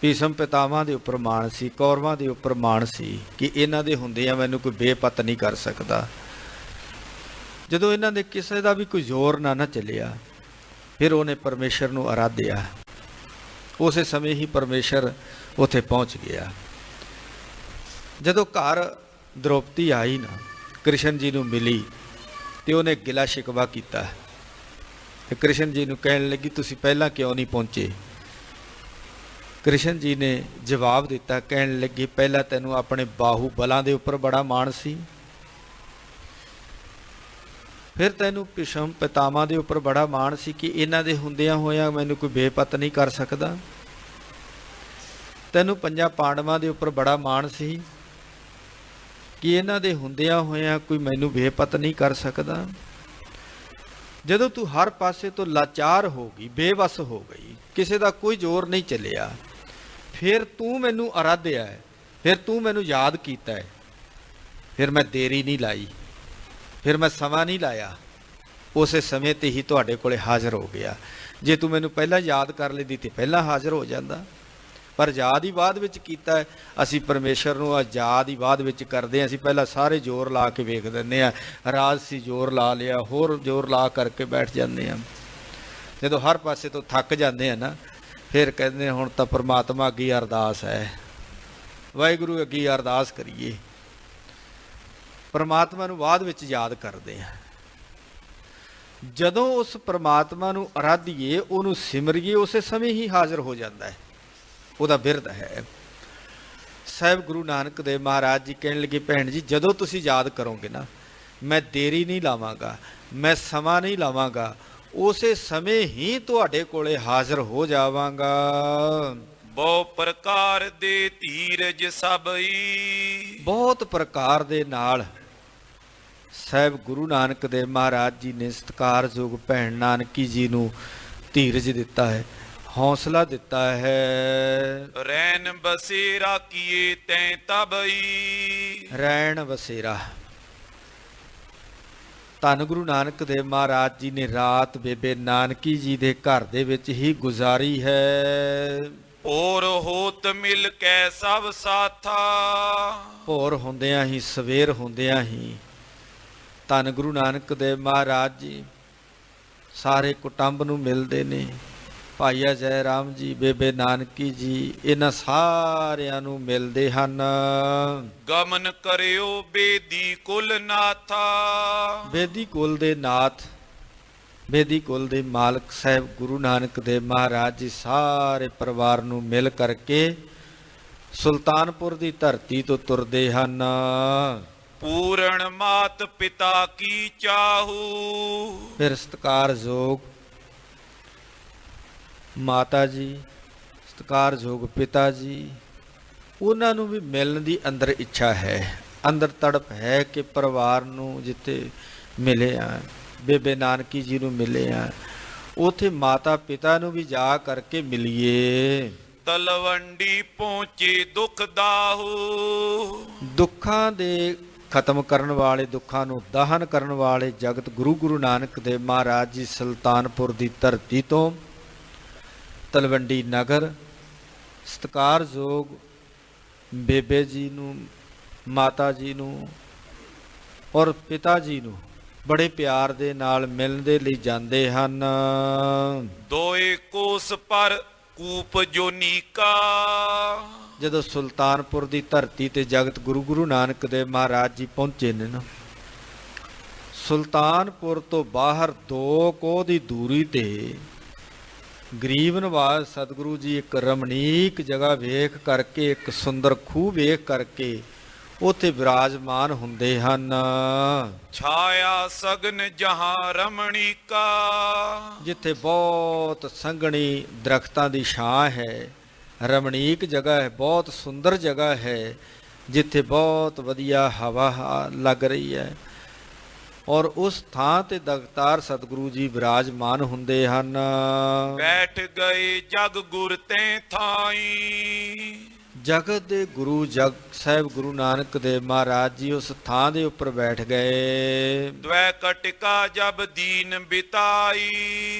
ਭੀਸ਼ਮ ਪਿਤਾਮਹ ਦੇ ਉੱਪਰ ਮਾਣ ਸੀ, ਕੌਰਵਾਂ ਦੇ ਉੱਪਰ ਮਾਣ ਸੀ ਕਿ ਇਹਨਾਂ ਦੇ ਹੁੰਦਿਆਂ ਮੈਨੂੰ ਕੋਈ ਬੇਪਤ ਨਹੀਂ ਕਰ ਸਕਦਾ। ਜਦੋਂ ਇਹਨਾਂ ਦੇ ਕਿਸੇ ਦਾ ਵੀ ਕੋਈ ਜ਼ੋਰ ਨਾ ਚੱਲਿਆ, ਫਿਰ ਉਹਨੇ ਪਰਮੇਸ਼ਰ ਨੂੰ ਆਰਾਧਿਆ। ਉਸੇ ਸਮੇਂ ਹੀ ਪਰਮੇਸ਼ਰ ਉੱਥੇ ਪਹੁੰਚ ਗਿਆ। ਜਦੋਂ ਘਰ ਦ੍ਰੋਪਦੀ ਆਈ ਨਾ, ਕ੍ਰਿਸ਼ਨ ਜੀ ਨੂੰ ਮਿਲੀ, ਤੇ ਉਹਨੇ ਗਿਲਾ ਸ਼ਿਕਵਾ ਕੀਤਾ ਤੇ ਕ੍ਰਿਸ਼ਨ ਜੀ ਨੂੰ ਕਹਿਣ ਲੱਗੀ, ਤੁਸੀਂ ਪਹਿਲਾਂ ਕਿਉਂ ਨਹੀਂ ਪਹੁੰਚੇ? ਕ੍ਰਿਸ਼ਨ ਜੀ ਨੇ ਜਵਾਬ ਦਿੱਤਾ, ਕਹਿਣ ਲੱਗੇ, ਪਹਿਲਾਂ ਤੈਨੂੰ ਆਪਣੇ ਬਾਹੂ ਬਲਾਂ ਦੇ ਉੱਪਰ ਬੜਾ ਮਾਣ ਸੀ, ਫਿਰ ਤੈਨੂੰ ਭੀਸ਼ਮ ਪਿਤਾਮਹ ਦੇ ਉੱਪਰ ਬੜਾ ਮਾਣ ਸੀ ਕਿ ਇਹਨਾਂ ਦੇ ਹੁੰਦਿਆਂ ਹੋਇਆਂ ਮੈਨੂੰ ਕੋਈ ਬੇਪਤ ਨਹੀਂ ਕਰ ਸਕਦਾ। ਤੈਨੂੰ ਪੰਜਾਂ ਪਾਂਡਵਾਂ ਦੇ ਉੱਪਰ ਬੜਾ ਮਾਣ ਸੀ ਕਿ ਇਹਨਾਂ ਦੇ ਹੁੰਦਿਆਂ ਹੋਇਆਂ ਕੋਈ ਮੈਨੂੰ ਬੇਪਤ ਨਹੀਂ ਕਰ ਸਕਦਾ। ਜਦੋਂ ਤੂੰ ਹਰ ਪਾਸੇ ਤੋਂ ਲਾਚਾਰ ਹੋ ਗਈ, ਬੇਵਸ ਹੋ ਗਈ, ਕਿਸੇ ਦਾ ਕੋਈ ਜ਼ੋਰ ਨਹੀਂ ਚੱਲਿਆ, ਫਿਰ ਤੂੰ ਮੈਨੂੰ ਆਰਾਧਿਆ ਹੈ, ਫਿਰ ਤੂੰ ਮੈਨੂੰ ਯਾਦ ਕੀਤਾ ਹੈ, ਫਿਰ ਮੈਂ ਦੇਰੀ ਨਹੀਂ ਲਾਈ, ਫਿਰ ਮੈਂ ਸਮਾਂ ਨਹੀਂ ਲਾਇਆ, ਉਸੇ ਸਮੇਂ ਤੇ ਹੀ ਤੁਹਾਡੇ ਕੋਲੇ ਹਾਜ਼ਰ ਹੋ ਗਿਆ। ਜੇ ਤੂੰ ਮੈਨੂੰ ਪਹਿਲਾਂ ਯਾਦ ਕਰ ਲੈਂਦੀ ਤੇ ਪਹਿਲਾਂ ਹਾਜ਼ਰ ਹੋ ਜਾਂਦਾ, ਪਰ ਯਾਦ ਹੀ ਬਾਅਦ ਵਿੱਚ ਕੀਤਾ ਹੈ। ਅਸੀਂ ਪਰਮੇਸ਼ਰ ਨੂੰ ਯਾਦ ਹੀ ਬਾਅਦ ਵਿੱਚ ਕਰਦੇ ਹਾਂ। ਅਸੀਂ ਪਹਿਲਾਂ ਸਾਰੇ ਜ਼ੋਰ ਲਾ ਕੇ ਵੇਖ ਦਿੰਦੇ ਹਾਂ, ਰਾਜਸੀ ਜ਼ੋਰ ਲਾ ਲਿਆ, ਹੋਰ ਜ਼ੋਰ ਲਾ ਕਰਕੇ ਬੈਠ ਜਾਂਦੇ ਹਾਂ। ਜਦੋਂ ਹਰ ਪਾਸੇ ਤੋਂ ਥੱਕ ਜਾਂਦੇ ਹਾਂ ਨਾ, ਫਿਰ ਕਹਿੰਦੇ ਹੁਣ ਤਾਂ ਪਰਮਾਤਮਾ ਅੱਗੇ ਅਰਦਾਸ ਹੈ, ਵਾਹਿਗੁਰੂ ਅੱਗੇ ਅਰਦਾਸ ਕਰੀਏ। ਪਰਮਾਤਮਾ ਨੂੰ ਬਾਅਦ ਵਿੱਚ ਯਾਦ ਕਰਦੇ ਹਾਂ। ਜਦੋਂ ਉਸ ਪਰਮਾਤਮਾ ਨੂੰ ਆਰਾਧੀਏ, ਉਹਨੂੰ ਸਿਮਰੀਏ, ਉਸੇ ਸਮੇਂ ਹੀ ਹਾਜ਼ਰ ਹੋ ਜਾਂਦਾ ਹੈ। ਉਹਦਾ ਬਿਰਧ ਹੈ। ਸਾਹਿਬ ਗੁਰੂ ਨਾਨਕ ਦੇਵ ਮਹਾਰਾਜ ਜੀ ਕਹਿਣ ਲੱਗੇ, ਭੈਣ ਜੀ ਜਦੋਂ ਤੁਸੀਂ ਯਾਦ ਕਰੋਗੇ ਨਾ, ਮੈਂ ਦੇਰੀ ਨਹੀਂ ਲਾਵਾਂਗਾ, ਮੈਂ ਸਮਾਂ ਨਹੀਂ ਲਾਵਾਂਗਾ, ਉਸੇ ਸਮੇਂ ਹੀ ਤੁਹਾਡੇ ਕੋਲੇ ਹਾਜ਼ਰ ਹੋ ਜਾਵਾਂਗਾ। ਬਹੁ ਪ੍ਰਕਾਰ ਦੇ ਧੀਰਜ ਸਭਈ। ਬਹੁਤ ਪ੍ਰਕਾਰ ਦੇ ਨਾਲ ਸਾਹਿਬ ਗੁਰੂ ਨਾਨਕ ਦੇਵ ਮਹਾਰਾਜ ਜੀ ਨੇ ਸਤਿਕਾਰਯੋਗ ਭੈਣ ਨਾਨਕੀ ਜੀ ਨੂੰ ਧੀਰਜ ਦਿੱਤਾ ਹੈ, ਹੌਸਲਾ ਦਿੱਤਾ ਹੈ। ਰੈਣ ਬਸੇਰਾ ਕੀਏ ਤੈਂ ਤਬਈ। ਰੈਣ ਬਸੇਰਾ, ਧੰਨ ਗੁਰੂ ਨਾਨਕ ਦੇਵ ਮਹਾਰਾਜ ਜੀ ਨੇ ਰਾਤ ਬੇਬੇ ਨਾਨਕੀ ਜੀ ਦੇ ਘਰ ਦੇ ਵਿੱਚ ਹੀ ਗੁਜ਼ਾਰੀ ਹੈ। ਔਰ ਹੋਤ ਮਿਲ ਕੇ ਸਭ ਸਾਥਾ। ਭੋਰ ਹੁੰਦਿਆਂ ਹੀ, ਸਵੇਰ ਹੁੰਦਿਆਂ ਹੀ ਧੰਨ ਗੁਰੂ ਨਾਨਕ ਦੇਵ ਮਹਾਰਾਜ ਜੀ ਸਾਰੇ ਕੁਟੁੰਬ ਨੂੰ ਮਿਲਦੇ ਨੇ। ਭਾਈਆ ਜੈ ਰਾਮ ਜੀ, ਬੇਬੇ ਨਾਨਕੀ ਜੀ, ਇਹਨਾਂ ਸਾਰਿਆਂ ਨੂੰ ਮਿਲਦੇ ਹਨ। ਗਮਨ ਕਰਿਓ ਬੇਦੀ ਕੁਲ ਨਾਥਾ। ਬੇਦੀ ਕੁਲ ਦੇ ਨਾਥ, ਬੇਦੀ ਕੁਲ ਦੇ ਮਾਲਕ ਸਾਹਿਬ ਗੁਰੂ ਨਾਨਕ ਦੇਵ ਮਹਾਰਾਜ ਜੀ ਸਾਰੇ ਪਰਿਵਾਰ ਨੂੰ ਮਿਲ ਕਰਕੇ ਸੁਲਤਾਨਪੁਰ ਦੀ ਧਰਤੀ ਤੋਂ ਤੁਰਦੇ ਹਨ। पूर्ण मात पिता की चाहू। ਫਿਰ ਸਤਿਕਾਰਯੋਗ ਮਾਤਾ ਜੀ, ਸਤਿਕਾਰਯੋਗ ਪਿਤਾ ਜੀ, ਉਹਨਾਂ ਨੂੰ ਵੀ ਮਿਲਣ ਦੀ ਅੰਦਰ ਇੱਛਾ ਹੈ, ਅੰਦਰ ਤੜਪ ਹੈ ਕਿ ਪਰਿਵਾਰ ਨੂੰ ਜਿੱਥੇ ਮਿਲੇ ਆ, ਬੇਬੇ ਨਾਨਕੀ ਜੀ ਨੂੰ ਮਿਲੇ ਆ, ਉਥੇ ਮਾਤਾ ਪਿਤਾ ਨੂੰ ਵੀ ਜਾ ਕਰਕੇ ਮਿਲੀਏ। ਤਲਵੰਡੀ ਪਹੁੰਚੇ ਦੁਖ ਦਾਹੂ। ਦੁੱਖਾਂ ਦੇ ਖਤਮ ਕਰਨ ਵਾਲੇ, ਦੁੱਖਾਂ ਨੂੰ ਦਾਹਨ ਕਰਨ ਵਾਲੇ ਜਗਤ ਗੁਰੂ ਗੁਰੂ ਨਾਨਕ ਦੇਵ ਮਹਾਰਾਜ ਜੀ ਸੁਲਤਾਨਪੁਰ ਦੀ ਧਰਤੀ ਤੋਂ ਤਲਵੰਡੀ ਨਗਰ ਸਤਿਕਾਰਯੋਗ ਬੇਬੇ ਜੀ ਨੂੰ, ਮਾਤਾ ਜੀ ਨੂੰ ਔਰ ਪਿਤਾ ਜੀ ਨੂੰ ਬੜੇ ਪਿਆਰ ਦੇ ਨਾਲ ਮਿਲਣ ਦੇ ਲਈ ਜਾਂਦੇ ਹਨ। ਦੋਏ ਕੋਸ ਪਰ ਕੂਪ ਜੋਨੀਕਾ। ਜਦੋਂ ਸੁਲਤਾਨਪੁਰ ਦੀ ਧਰਤੀ ਤੇ ਜਗਤ ਗੁਰੂ ਗੁਰੂ ਨਾਨਕ ਦੇਵ ਮਹਾਰਾਜ ਜੀ ਪਹੁੰਚੇ ਨੇ ਨਾ, ਸੁਲਤਾਨਪੁਰ ਤੋਂ ਬਾਹਰ 2 ਕੋਹ ਦੀ ਦੂਰੀ ਤੇ ਗਰੀਬ ਨਵਾਜ਼ ਸਤਿਗੁਰੂ ਜੀ ਇੱਕ ਰਮਣੀਕ ਜਗ੍ਹਾ ਵੇਖ ਕਰਕੇ, ਇੱਕ ਸੁੰਦਰ ਖੂਹ ਵੇਖ ਕਰਕੇ ਉੱਥੇ ਵਿਰਾਜਮਾਨ ਹੁੰਦੇ ਹਨ। ਛਾਇਆ ਸਗਨ ਜਹਾਂ ਰਮਣੀਕਾ। ਜਿੱਥੇ ਬਹੁਤ ਸੰਘਣੀ ਦਰਖਤਾਂ ਦੀ ਛਾਂ ਹੈ, ਰਮਣੀਕ ਜਗ੍ਹਾ ਹੈ, ਬਹੁਤ ਸੁੰਦਰ ਜਗ੍ਹਾ ਹੈ, ਜਿੱਥੇ ਬਹੁਤ ਵਧੀਆ ਹਵਾ ਲੱਗ ਰਹੀ ਹੈ ਔਰ ਉਸ ਥਾਂ ਤੇ ਦਗਤਾਰ ਸਤਿਗੁਰੂ ਜੀ ਵਿਰਾਜਮਾਨ ਹੁੰਦੇ ਹਨ। ਬੈਠ ਗਏ ਜਗ ਗੁਰ ਤੇ ਥਾਈ। ਜਗਤ ਦੇ ਗੁਰੂ ਜਗ ਸਾਹਿਬ ਗੁਰੂ ਨਾਨਕ ਦੇਵ ਮਹਾਰਾਜ ਜੀ ਉਸ ਥਾਂ ਦੇ ਉੱਪਰ ਬੈਠ ਗਏ। ਦ્વੈ ਕਟਿਕਾ ਜਬ ਦੀਨ ਬਿਤਾਈ।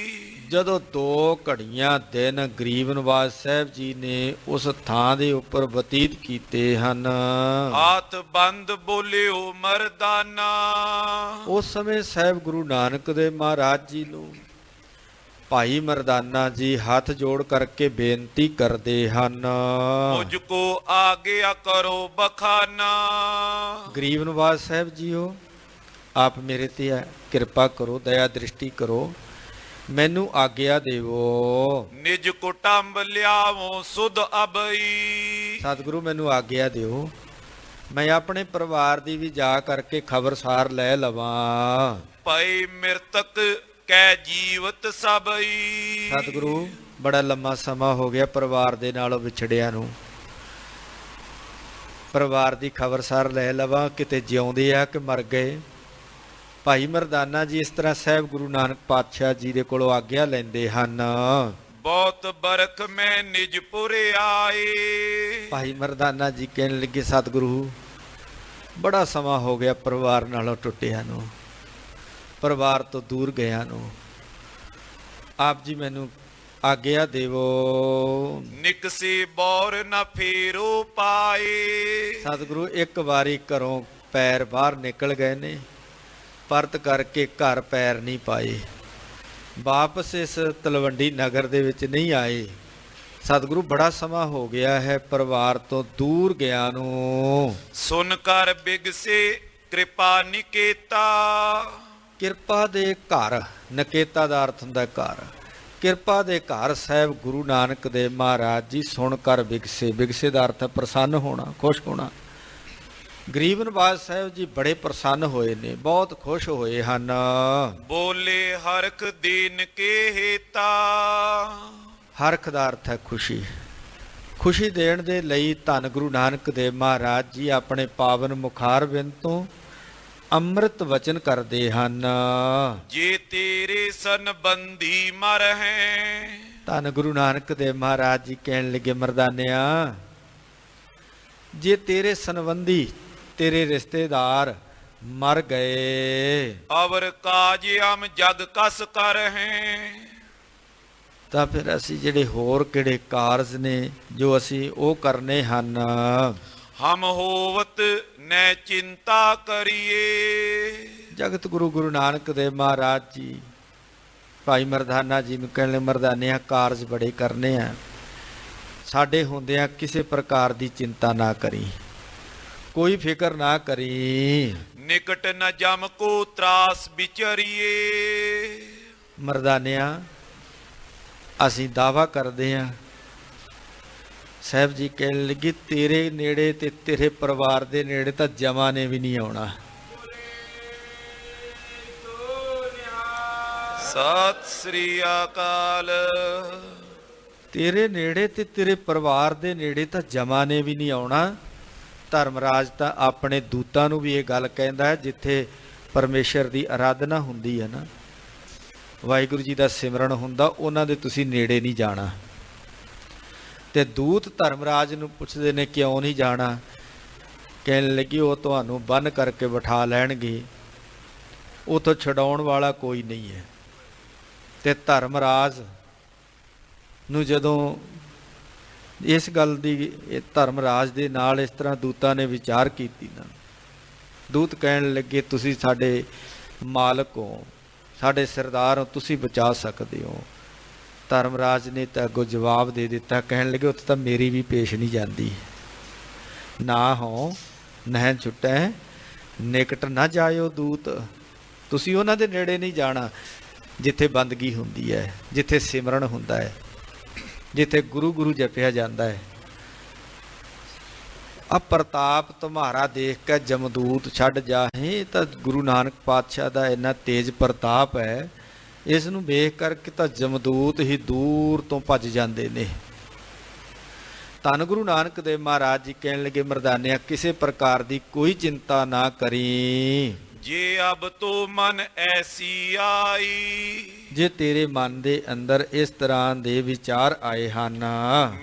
ਜਦੋਂ 2 ਘੜੀਆਂ ਦਿਨ ਗਰੀਬ ਨਵਾਜ਼ ਸਾਹਿਬ ਜੀ ਨੇ ਉਸ ਥਾਂ ਦੇ ਉੱਪਰ ਬਤੀਤ ਕੀਤੇ ਹਨ। ਹਾਥ ਬੰਦ ਬੋਲਿਓ ਮਰਦਾਨਾ। ਉਸ ਸਮੇਂ ਸਾਹਿਬ ਗੁਰੂ ਨਾਨਕ ਦੇਵ ਮਹਾਰਾਜ ਜੀ ਨੂੰ ਭਾਈ ਮਰਦਾਨਾ ਜੀ ਹੱਥ ਜੋੜ ਕਰਕੇ ਬੇਨਤੀ ਕਰਦੇ ਹਨ, ਮੁਝ ਕੋ ਆਗਿਆ ਕਰੋ ਬਖਾਨਾ। ਗਰੀਬ ਨਵਾਜ਼ ਸਾਹਿਬ ਜੀਓ, ਆਪ ਮੇਰੇ ਤੇ ਕਿਰਪਾ ਕਰੋ, ਦਇਆ ਦ੍ਰਿਸ਼ਟੀ ਕਰੋ, ਮੈਨੂੰ ਆਗਿਆ ਦੇਵੋ। ਨਿਜ ਕੁਟੰਬ ਲਿਆਵੋ ਸੁਧ ਅਬਈ। ਸਤਿਗੁਰੂ ਮੈਨੂੰ ਆਗਿਆ ਦਿਓ, ਮੈਂ ਆਪਣੇ ਪਰਿਵਾਰ ਦੀ ਵੀ ਜਾ ਕਰਕੇ ਖਬਰਸਾਰ ਲੈ ਲਵਾਂ। ਪਈ ਮਿਰਤਕ ਕੈ ਜੀਵਤ ਸਭਈ। ਸਤਿਗੁਰੂ ਬੜਾ ਲੰਮਾ ਸਮਾਂ ਹੋ ਗਿਆ ਪਰਿਵਾਰ ਦੇ ਨਾਲੋਂ ਵਿਛੜਿਆਂ ਨੂੰ, ਪਰਿਵਾਰ ਦੀ ਖਬਰਸਾਰ ਲੈ ਲਵਾਂ, ਕਿਤੇ ਜਿਉਂਦੇ ਆ ਕਿ ਮਰ ਗਏ। ਭਾਈ ਮਰਦਾਨਾ ਜੀ ਇਸ ਤਰ੍ਹਾਂ ਸਾਹਿਬ ਗੁਰੂ ਨਾਨਕ ਪਾਤਸ਼ਾਹ ਜੀ ਦੇ ਕੋਲੋਂ ਆਗਿਆ ਲੈਂਦੇ ਹਨ। ਬਹੁਤ ਬਰਖ ਮੈਂ ਨਿਜਪੁਰ ਆਏ। ਭਾਈ ਮਰਦਾਨਾ ਜੀ ਕਹਿਣ ਲੱਗੇ, ਸਤਿਗੁਰੂ ਬੜਾ ਸਮਾਂ ਹੋ ਗਿਆ ਪਰਿਵਾਰ ਨਾਲੋਂ ਟੁੱਟਿਆਂ ਨੂੰ, ਪਰਿਵਾਰ ਤੋਂ ਦੂਰ ਗਿਆ ਨੂੰ, ਆਪ ਜੀ ਮੈਨੂੰ ਆਗਿਆ ਦੇਵੋ। ਨਿਕਸੇ ਬੌਰ ਨਾ ਫੇਰੋ ਪਾਏ। ਸਤਿਗੁਰੂ ਇੱਕ ਵਾਰੀ ਘਰੋਂ ਪੈਰ ਬਾਹਰ ਨਿਕਲ ਗਏ ਨੇ, ਪਰਤ ਕਰਕੇ ਘਰ ਪੈਰ ਨਹੀਂ ਪਾਏ, ਵਾਪਸ ਇਸ ਤਲਵੰਡੀ ਨਗਰ ਦੇ ਵਿੱਚ ਨਹੀਂ ਆਏ। ਸਤਿਗੁਰੂ ਬੜਾ ਸਮਾਂ ਹੋ ਗਿਆ ਹੈ ਪਰਿਵਾਰ ਤੋਂ ਦੂਰ ਗਿਆ ਨੂੰ। ਸੁਨ ਕਰ ਬਿਗਸੇ ਕਿਰਪਾ ਨਿਕੇਤਾ। ਕਿਰਪਾ ਦੇ ਘਰ, ਨਕੇਤਾ ਦਾ ਅਰਥ ਹੁੰਦਾ ਘਰ, ਕਿਰਪਾ ਦੇ ਘਰ ਸਾਹਿਬ ਗੁਰੂ ਨਾਨਕ ਦੇਵ ਮਹਾਰਾਜ ਜੀ ਸੁਣ ਕਰ ਵਿਗਸੇ। ਵਿਗਸੇ ਦਾ ਅਰਥ ਹੈ ਪ੍ਰਸੰਨ ਹੋਣਾ, ਖੁਸ਼ ਹੋਣਾ। ਗਰੀਬ ਨਵਾਜ਼ ਸਾਹਿਬ ਜੀ ਬੜੇ ਪ੍ਰਸੰਨ ਹੋਏ ਨੇ, ਬਹੁਤ ਖੁਸ਼ ਹੋਏ ਹਨ। ਬੋਲੇ ਹਰਖ ਦੀਨ ਕੇ ਹੇਤਾ। ਹਰਖ ਦਾ ਅਰਥ ਹੈ ਖੁਸ਼ੀ। ਖੁਸ਼ੀ ਦੇਣ ਦੇ ਲਈ ਧੰਨ ਗੁਰੂ ਨਾਨਕ ਦੇਵ ਮਹਾਰਾਜ ਜੀ ਆਪਣੇ ਪਾਵਨ ਮੁਖਾਰ ਬਿੰਦ ਤੋਂ ਅੰਮ੍ਰਿਤ ਵਚਨ ਕਰਦੇ ਹਨ। ਜੇ ਤੇਰੇ ਸੰਬੰਧੀ ਮਰ ਹੈ। ਧੰਨ ਗੁਰੂ ਨਾਨਕ ਦੇਵ ਮਹਾਰਾਜ ਜੀ ਕਹਿਣ ਲੱਗੇ, ਮਰਦਾਨਿਆ, ਜੇ ਤੇਰੇ ਸੰਬੰਧੀ, ਤੇਰੇ ਰਿਸ਼ਤੇਦਾਰ ਮਰ ਗਏ, ਅਵਰ ਕਾਜ ਅਮ ਜਗ ਕਸ ਕਰ ਹੈ, ਤਾਂ ਫਿਰ ਅਸੀਂ ਜਿਹੜੇ ਹੋਰ ਕਿਹੜੇ ਕਾਰਜ ਨੇ ਜੋ ਅਸੀਂ ਉਹ ਕਰਨੇ ਹਨ। ਹਮ ਹੋਵਤ ਨੈ ਚਿੰਤਾ ਕਰੀਏ। ਜਗਤ ਗੁਰੂ ਗੁਰੂ ਨਾਨਕ ਦੇਵ ਮਹਾਰਾਜ ਜੀ ਭਾਈ ਮਰਦਾਨਾ ਜੀ ਨੂੰ ਕਹਿਣ, ਮਰਦਾਨਿਆ ਕਾਰਜ ਬੜੇ ਕਰਨੇ ਆ, ਸਾਡੇ ਹੁੰਦਿਆਂ ਕਿਸੇ ਪ੍ਰਕਾਰ ਦੀ ਚਿੰਤਾ ਨਾ ਕਰੀ, ਕੋਈ ਫਿਕਰ ਨਾ ਕਰੀ। ਨਿਕਟ ਨ ਜਮ ਕੋ ਤਰਾਸ ਵਿਚਰੀਏ। ਮਰਦਾਨਿਆ, ਅਸੀਂ ਦਾਵਾ ਕਰਦੇ ਹਾਂ ਸਾਹਿਬ ਜੀ ਕਹਿਣ ਲੱਗੇ ਤੇਰੇ ਨੇੜੇ ਤੇ ਤੇਰੇ ਪਰਿਵਾਰ ਦੇ ਨੇੜੇ ਤਾਂ ਜਮਾਂ ਨੇ ਵੀ ਨਹੀਂ ਆਉਣਾ। ਸਤਿ ਸ੍ਰੀ ਅਕਾਲ। ਤੇਰੇ ਨੇੜੇ ਤੇ ਤੇਰੇ ਪਰਿਵਾਰ ਦੇ ਨੇੜੇ ਤਾਂ ਜਮਾਂ ਨੇ ਵੀ ਨਹੀਂ ਆਉਣਾ। ਧਰਮਰਾਜ ਤਾਂ ਆਪਣੇ ਦੂਤਾਂ ਨੂੰ ਵੀ ਇਹ ਗੱਲ ਕਹਿੰਦਾ ਹੈ, ਜਿੱਥੇ ਪਰਮੇਸ਼ਰ ਦੀ ਅਰਾਧਨਾ ਹੁੰਦੀ ਹੈ ਨਾ, ਵਾਹਿਗੁਰੂ ਜੀ ਦਾ ਸਿਮਰਨ ਹੁੰਦਾ, ਉਹਨਾਂ ਦੇ ਤੁਸੀਂ ਨੇੜੇ ਨਹੀਂ ਜਾਣਾ। ਤੇ ਦੂਤ ਧਰਮਰਾਜ ਨੂੰ ਪੁੱਛਦੇ ਨੇ ਕਿਉਂ ਨਹੀਂ ਜਾਣਾ? ਕਹਿਣ ਲੱਗੀ ਉਹ ਤੁਹਾਨੂੰ ਬੰਨ ਕਰਕੇ ਬਿਠਾ ਲੈਣਗੇ, ਉਥੋਂ ਛਡਾਉਣ ਵਾਲਾ ਕੋਈ ਨਹੀਂ ਹੈ। ਤੇ ਧਰਮਰਾਜ ਨੂੰ ਜਦੋਂ ਇਸ ਗੱਲ ਦੀ ਧਰਮਰਾਜ ਦੇ ਨਾਲ ਇਸ ਤਰ੍ਹਾਂ ਦੂਤਾਂ ਨੇ ਵਿਚਾਰ ਕੀਤੀ ਨਾ, ਦੂਤ ਕਹਿਣ ਲੱਗੇ ਤੁਸੀਂ ਸਾਡੇ ਮਾਲਕ ਹੋ, ਸਾਡੇ ਸਰਦਾਰ ਹੋ, ਤੁਸੀਂ ਬਚਾ ਸਕਦੇ ਹੋ। ਧਰਮਰਾਜ ਨੇ ਤਾਂ ਅੱਗੋਂ ਜਵਾਬ ਦੇ ਦਿੱਤਾ, ਕਹਿਣ ਲੱਗੇ ਉੱਥੇ ਤਾਂ ਮੇਰੀ ਵੀ ਪੇਸ਼ ਨਹੀਂ ਜਾਂਦੀ। ਨਾ ਹੋ ਨਹਿ ਛੁੱਟੈ ਨਿਕਟ ਨਾ ਜਾਇਓ ਦੂਤ, ਤੁਸੀਂ ਉਹਨਾਂ ਦੇ ਨੇੜੇ ਨਹੀਂ ਜਾਣਾ ਜਿੱਥੇ ਬੰਦਗੀ ਹੁੰਦੀ ਹੈ, ਜਿੱਥੇ ਸਿਮਰਨ ਹੁੰਦਾ ਹੈ, ਜਿੱਥੇ ਗੁਰੂ ਗੁਰੂ ਜਪਿਆ ਜਾਂਦਾ ਹੈ। ਆ ਪ੍ਰਤਾਪ ਤੁਮਾਰਾ ਦੇਖ ਕੇ ਜਮਦੂਤ ਛੱਡ ਜਾਹੇ, ਤਾਂ ਗੁਰੂ ਨਾਨਕ ਪਾਤਸ਼ਾਹ ਦਾ ਇੰਨਾ ਤੇਜ਼ ਪ੍ਰਤਾਪ ਹੈ, ਇਸ ਨੂੰ ਵੇਖ ਕਰਕੇ ਤਾਂ ਜਮਦੂਤ ਹੀ ਦੂਰ ਤੋਂ ਭੱਜ ਜਾਂਦੇ ਨੇ। ਧੰਨ ਗੁਰੂ ਨਾਨਕ ਦੇਵ ਮਹਾਰਾਜ ਜੀ ਕਹਿਣ ਲੱਗੇ ਮਰਦਾਨਿਆ ਕਿਸੇ ਪ੍ਰਕਾਰ ਦੀ ਕੋਈ ਚਿੰਤਾ ਨਾ ਕਰੀ। ਜੇ ਅਬ ਤੋ ਮਨ ਐਸੀ ਆਈ, ਜੇ ਤੇਰੇ ਮਨ ਦੇ ਅੰਦਰ ਇਸ ਤਰ੍ਹਾਂ ਦੇ ਵਿਚਾਰ ਆਏ ਹਨ,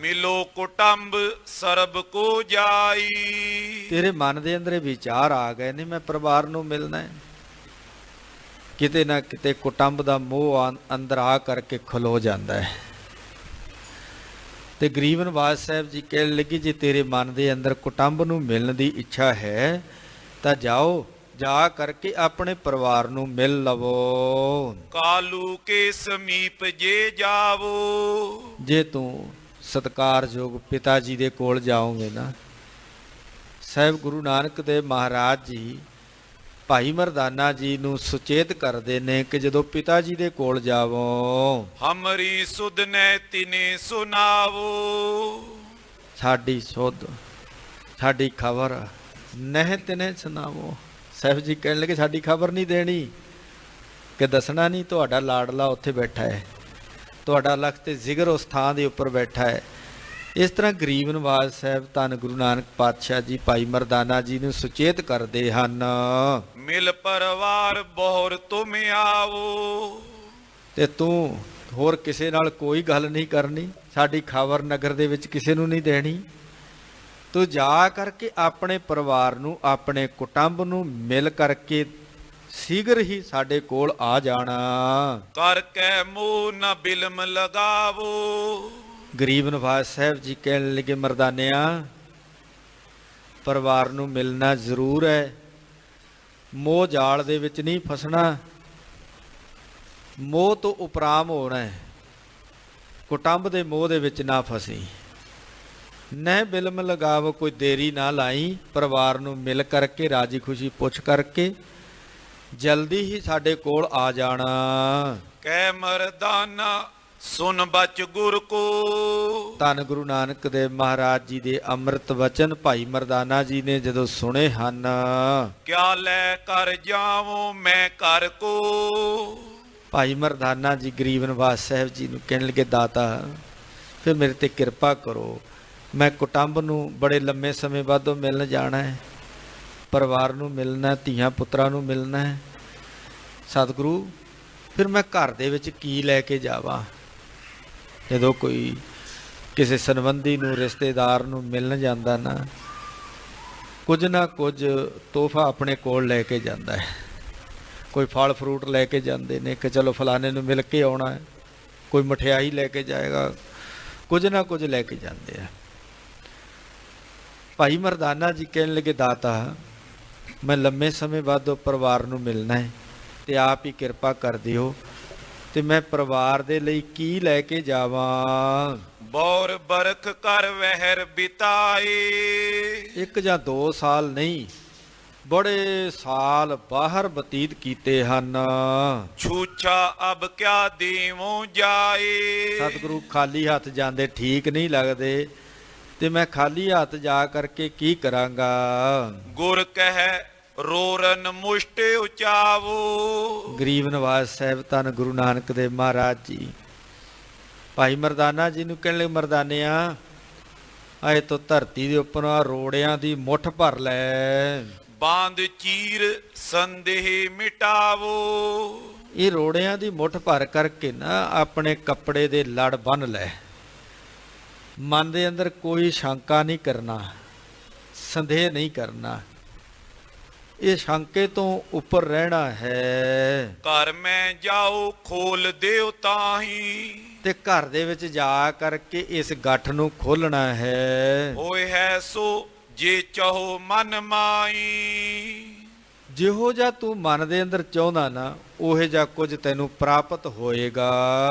ਮਿਲੋ ਕੁਟੰਬ ਸਰਬ ਕੋ ਜਾਈ। ਤੇਰੇ ਮਨ ਦੇ ਅੰਦਰ ਇਹ ਵਿਚਾਰ ਆ ਗਏ ਨੇ ਮੈਂ ਪਰਿਵਾਰ ਨੂੰ ਮਿਲਣਾ ਹੈ, ਕਿਤੇ ਨਾ ਕਿਤੇ ਕੁਟੰਬ ਦਾ ਮੋਹ ਅੰਦਰ ਆ ਕਰਕੇ ਖਲੋ ਜਾਂਦਾ ਹੈ। ਤੇ ਗਰੀਬ ਨਿਵਾਜ ਸਾਹਿਬ ਜੀ ਕਹਿਣ ਲੱਗੇ ਜੇ ਤੇਰੇ ਮਨ ਦੇ ਅੰਦਰ ਕੁਟੰਬ ਨੂੰ ਮਿਲਣ ਦੀ ਇੱਛਾ ਹੈ ਤਾਂ ਜਾਓ, ਜਾ ਕਰਕੇ ਆਪਣੇ ਪਰਿਵਾਰ ਨੂੰ ਮਿਲ ਲਵੋ। ਕਾਲੂ ਕੇ ਸਮੀਪ ਜੇ ਜਾਵੋ, ਜੇ ਤੂੰ ਸਤਿਕਾਰਯੋਗ ਪਿਤਾ ਜੀ ਦੇ ਕੋਲ ਜਾਓਗੇ ਨਾ, ਸਾਹਿਬ ਗੁਰੂ ਨਾਨਕ ਦੇਵ ਮਹਾਰਾਜ ਜੀ ਭਾਈ ਮਰਦਾਨਾ ਜੀ ਨੂੰ ਸੁਚੇਤ ਕਰਦੇ ਨੇ ਕਿ ਜਦੋਂ ਪਿਤਾ ਜੀ ਦੇ ਕੋਲ ਜਾਵੋ, ਹਮਰੀ ਸੁਧ ਨੇ ਤਿਨੇ ਸੁਨਾਵੋ, ਸਾਡੀ ਸੁਧ ਸਾਡੀ ਖਬਰ ਨਹਿ ਤਿਨੇ ਸੁਣਾਵੋ। ਸਾਹਿਬ ਜੀ ਕਹਿਣ ਲੱਗੇ ਸਾਡੀ ਖਬਰ ਨਹੀਂ ਦੇਣੀ, ਕਿ ਦੱਸਣਾ ਨਹੀਂ ਤੁਹਾਡਾ ਲਾਡਲਾ ਉੱਥੇ ਬੈਠਾ ਹੈ, ਤੁਹਾਡਾ ਲਖਤ ਤੇ ਜ਼ਿਕਰ ਉਸ ਥਾਂ ਦੇ ਉੱਪਰ ਬੈਠਾ ਹੈ। ਇਸ ਤਰ੍ਹਾਂ ਗਰੀਬ ਨਿਵਾਜ ਸਾਹਿਬ ਧੰਨ ਗੁਰੂ ਨਾਨਕ ਪਾਤਸ਼ਾਹ ਜੀ ਭਾਈ ਮਰਦਾਨਾ ਜੀ ਨੂੰ ਸੁਚੇਤ ਕਰਦੇ ਹਨ, ਮਿਲ ਪਰਿਵਾਰ ਬਹੁਰ ਤੁਮ ਆਵੋ। ਤੇ ਤੂੰ ਹੋਰ ਕਿਸੇ ਨਾਲ ਕੋਈ ਗੱਲ ਨਹੀਂ ਕਰਨੀ, ਸਾਡੀ ਖਬਰ ਨਗਰ ਦੇ ਵਿੱਚ ਕਿਸੇ ਨੂੰ ਨਹੀਂ ਦੇਣੀ, ਤੂੰ ਜਾ ਕਰਕੇ ਆਪਣੇ ਪਰਿਵਾਰ ਨੂੰ ਆਪਣੇ ਕੁਟੰਬ ਨੂੰ ਮਿਲ ਕਰਕੇ ਸੀਗਰ ਹੀ ਸਾਡੇ ਕੋਲ ਆ ਜਾਣਾ। ਕਰ ਕੈ ਮੋਹ ਨ ਬਿਲਮ ਲਗਾਵੋ। ਗਰੀਬ ਨਿਵਾਜ ਸਾਹਿਬ ਜੀ ਕਹਿਣ ਲੱਗੇ ਮਰਦਾਨਿਆ ਪਰਿਵਾਰ ਨੂੰ ਮਿਲਣਾ ਜ਼ਰੂਰ ਹੈ, ਮੋਹ ਜਾਲ ਦੇ ਵਿੱਚ ਨਹੀਂ ਫਸਣਾ, ਮੋਹ ਤੋਂ ਉਪਰਾਮ ਹੋਣਾ ਹੈ, ਕੁਟੰਬ ਦੇ ਮੋਹ ਦੇ ਵਿੱਚ ਨਾ ਫਸੀ। ਨਹਿ ਬਿਲਮ ਲਗਾਵ, ਕੋਈ ਦੇਰੀ ਨਾ ਲਾਈ, ਪਰਿਵਾਰ ਨੂੰ ਮਿਲ ਕਰਕੇ ਰਾਜੀ ਖੁਸ਼ੀ ਪੁੱਛ ਕਰਕੇ ਜਲਦੀ ਹੀ ਸਾਡੇ ਕੋਲ ਆ ਜਾਣਾ। ਕਹਿ ਮਰਦਾਨਾ ਸੁਨ ਬਚ ਗੁਰ ਕੋ। ਧੰਨ ਗੁਰੂ ਨਾਨਕ ਦੇਵ ਮਹਾਰਾਜ ਜੀ ਦੇ ਅੰਮ੍ਰਿਤ ਵਚਨ ਭਾਈ ਮਰਦਾਨਾ ਜੀ ਨੇ ਜਦੋਂ ਸੁਣੇ ਹਨ, ਕਿਆ ਲੈ ਕਰ ਜਾਵਾਂ ਮੈਂ ਘਰ ਕੋ। ਭਾਈ ਮਰਦਾਨਾ ਜੀ ਗਰੀਬ ਨਿਵਾਜ ਸਾਹਿਬ ਜੀ ਨੂੰ ਕਹਿਣ ਲੱਗੇ ਦਾਤਾ ਫਿਰ ਮੇਰੇ ਤੇ ਕਿਰਪਾ ਕਰੋ, ਮੈਂ ਕੁਟੰਬ ਨੂੰ ਬੜੇ ਲੰਮੇ ਸਮੇਂ ਬਾਅਦੋਂ ਮਿਲਣ ਜਾਣਾ ਹੈ, ਪਰਿਵਾਰ ਨੂੰ ਮਿਲਣਾ, ਧੀਆਂ ਪੁੱਤਰਾਂ ਨੂੰ ਮਿਲਣਾ ਹੈ। ਸਤਿਗੁਰੂ ਫਿਰ ਮੈਂ ਘਰ ਦੇ ਵਿੱਚ ਕੀ ਲੈ ਕੇ ਜਾਵਾਂ? ਜਦੋਂ ਕੋਈ ਕਿਸੇ ਸੰਬੰਧੀ ਨੂੰ ਰਿਸ਼ਤੇਦਾਰ ਨੂੰ ਮਿਲਣ ਜਾਂਦਾ ਨਾ, ਕੁਝ ਨਾ ਕੁਝ ਤੋਹਫਾ ਆਪਣੇ ਕੋਲ ਲੈ ਕੇ ਜਾਂਦਾ ਹੈ। ਕੋਈ ਫਲ ਫਰੂਟ ਲੈ ਕੇ ਜਾਂਦੇ ਨੇ ਕਿ ਚਲੋ ਫਲਾਣੇ ਨੂੰ ਮਿਲ ਕੇ ਆਉਣਾ ਹੈ, ਕੋਈ ਮਠਿਆਈ ਲੈ ਕੇ ਜਾਏਗਾ, ਕੁਝ ਨਾ ਕੁਝ ਲੈ ਕੇ ਜਾਂਦੇ ਆ। ਭਾਈ ਮਰਦਾਨਾ ਜੀ ਕਹਿਣ ਲੱਗੇ ਦਾਤਾ ਮੈਂ ਲੰਮੇ ਸਮੇਂ ਬਾਅਦ ਪਰਿਵਾਰ ਨੂੰ ਮਿਲਣਾ ਹੈ ਤੇ ਆਪ ਹੀ ਕਿਰਪਾ ਕਰ ਦਿਓ, ਤੇ ਮੈਂ ਪਰਿਵਾਰ ਦੇ ਲਈ ਕੀ ਲੈ ਕੇ ਜਾਵਾਂ? ਬੌਰ ਬਰਖ ਕਰ ਵਹਿਰ ਬਿਤਾਏ। 1 ਜਾਂ 2 ਸਾਲ ਨਹੀਂ, ਬੜੇ ਸਾਲ ਬਾਹਰ ਬਤੀਤ ਕੀਤੇ ਹਨ। ਛੂਛਾ ਅਬ ਕਿਆ ਦੇਵੋਂ ਜਾਏ। ਸਤਿਗੁਰੂ ਖਾਲੀ ਹੱਥ ਜਾਂਦੇ ਠੀਕ ਨਹੀਂ ਲੱਗਦੇ, ਤੇ ਮੈਂ ਖਾਲੀ ਹੱਥ ਜਾ ਕਰਕੇ ਕੀ ਕਰਾਂਗਾ। ਗੁਰ ਕਹਿ ਰੋਰਨ ਮੁਸ਼ਟ ਉਚਾਵੋ। ਗਰੀਬ ਨਵਾਜ਼ ਸਾਹਿਬ ਧੰਨ ਗੁਰੂ ਨਾਨਕ ਦੇਵ ਮਹਾਰਾਜ ਜੀ ਭਾਈ ਮਰਦਾਨਾ ਜੀ ਨੂੰ ਕਹਿਣ ਲੱਗੇ, ਮਰਦਾਨਿਆਂ ਆਏ ਤੋਂ ਧਰਤੀ ਦੇ ਉੱਪਰ ਆ ਰੋੜਿਆਂ ਦੀ ਮੁੱਠ ਭਰ ਲੈ। ਬਾਂਧ ਚੀਰ ਸੰਦੇਹ ਮਿਟਾਵੋ। ਇਹ ਰੋੜਿਆਂ ਦੀ ਮੁੱਠ ਭਰ ਕਰਕੇ ਨਾ ਆਪਣੇ ਕੱਪੜੇ ਦੇ ਲੜ ਬੰਨ੍ਹ ਲੈ। ਮਨ ਦੇ ਅੰਦਰ ਕੋਈ ਸ਼ੰਕਾ ਨਹੀਂ ਕਰਨਾ, ਸੰਦੇਹ ਨਹੀਂ ਕਰਨਾ, ਇਹ ਸ਼ੰਕੇ ਤੋਂ ਉੱਪਰ ਰਹਿਣਾ ਹੈ। ਘਰ ਮੈਂ ਜਾਓ ਖੋਲ ਦਿਓ ਤਾਹੀਂ। ਤੇ ਘਰ ਦੇ ਵਿੱਚ ਜਾ ਕਰਕੇ ਇਸ ਗੱਠ ਨੂੰ ਖੋਲਣਾ ਹੈ। ਹੋਏ ਹੈ ਸੋ ਜੇ ਚਾਹੋ ਮਨ ਮਾਈ। ਜਿਹੋ ਜਿਹਾ ਤੂੰ ਮਨ ਦੇ ਅੰਦਰ ਚਾਹੁੰਦਾ ਨਾ ਉਹੇ ਜਿਹਾ ਕੁਝ ਤੈਨੂੰ ਪ੍ਰਾਪਤ ਹੋਏਗਾ।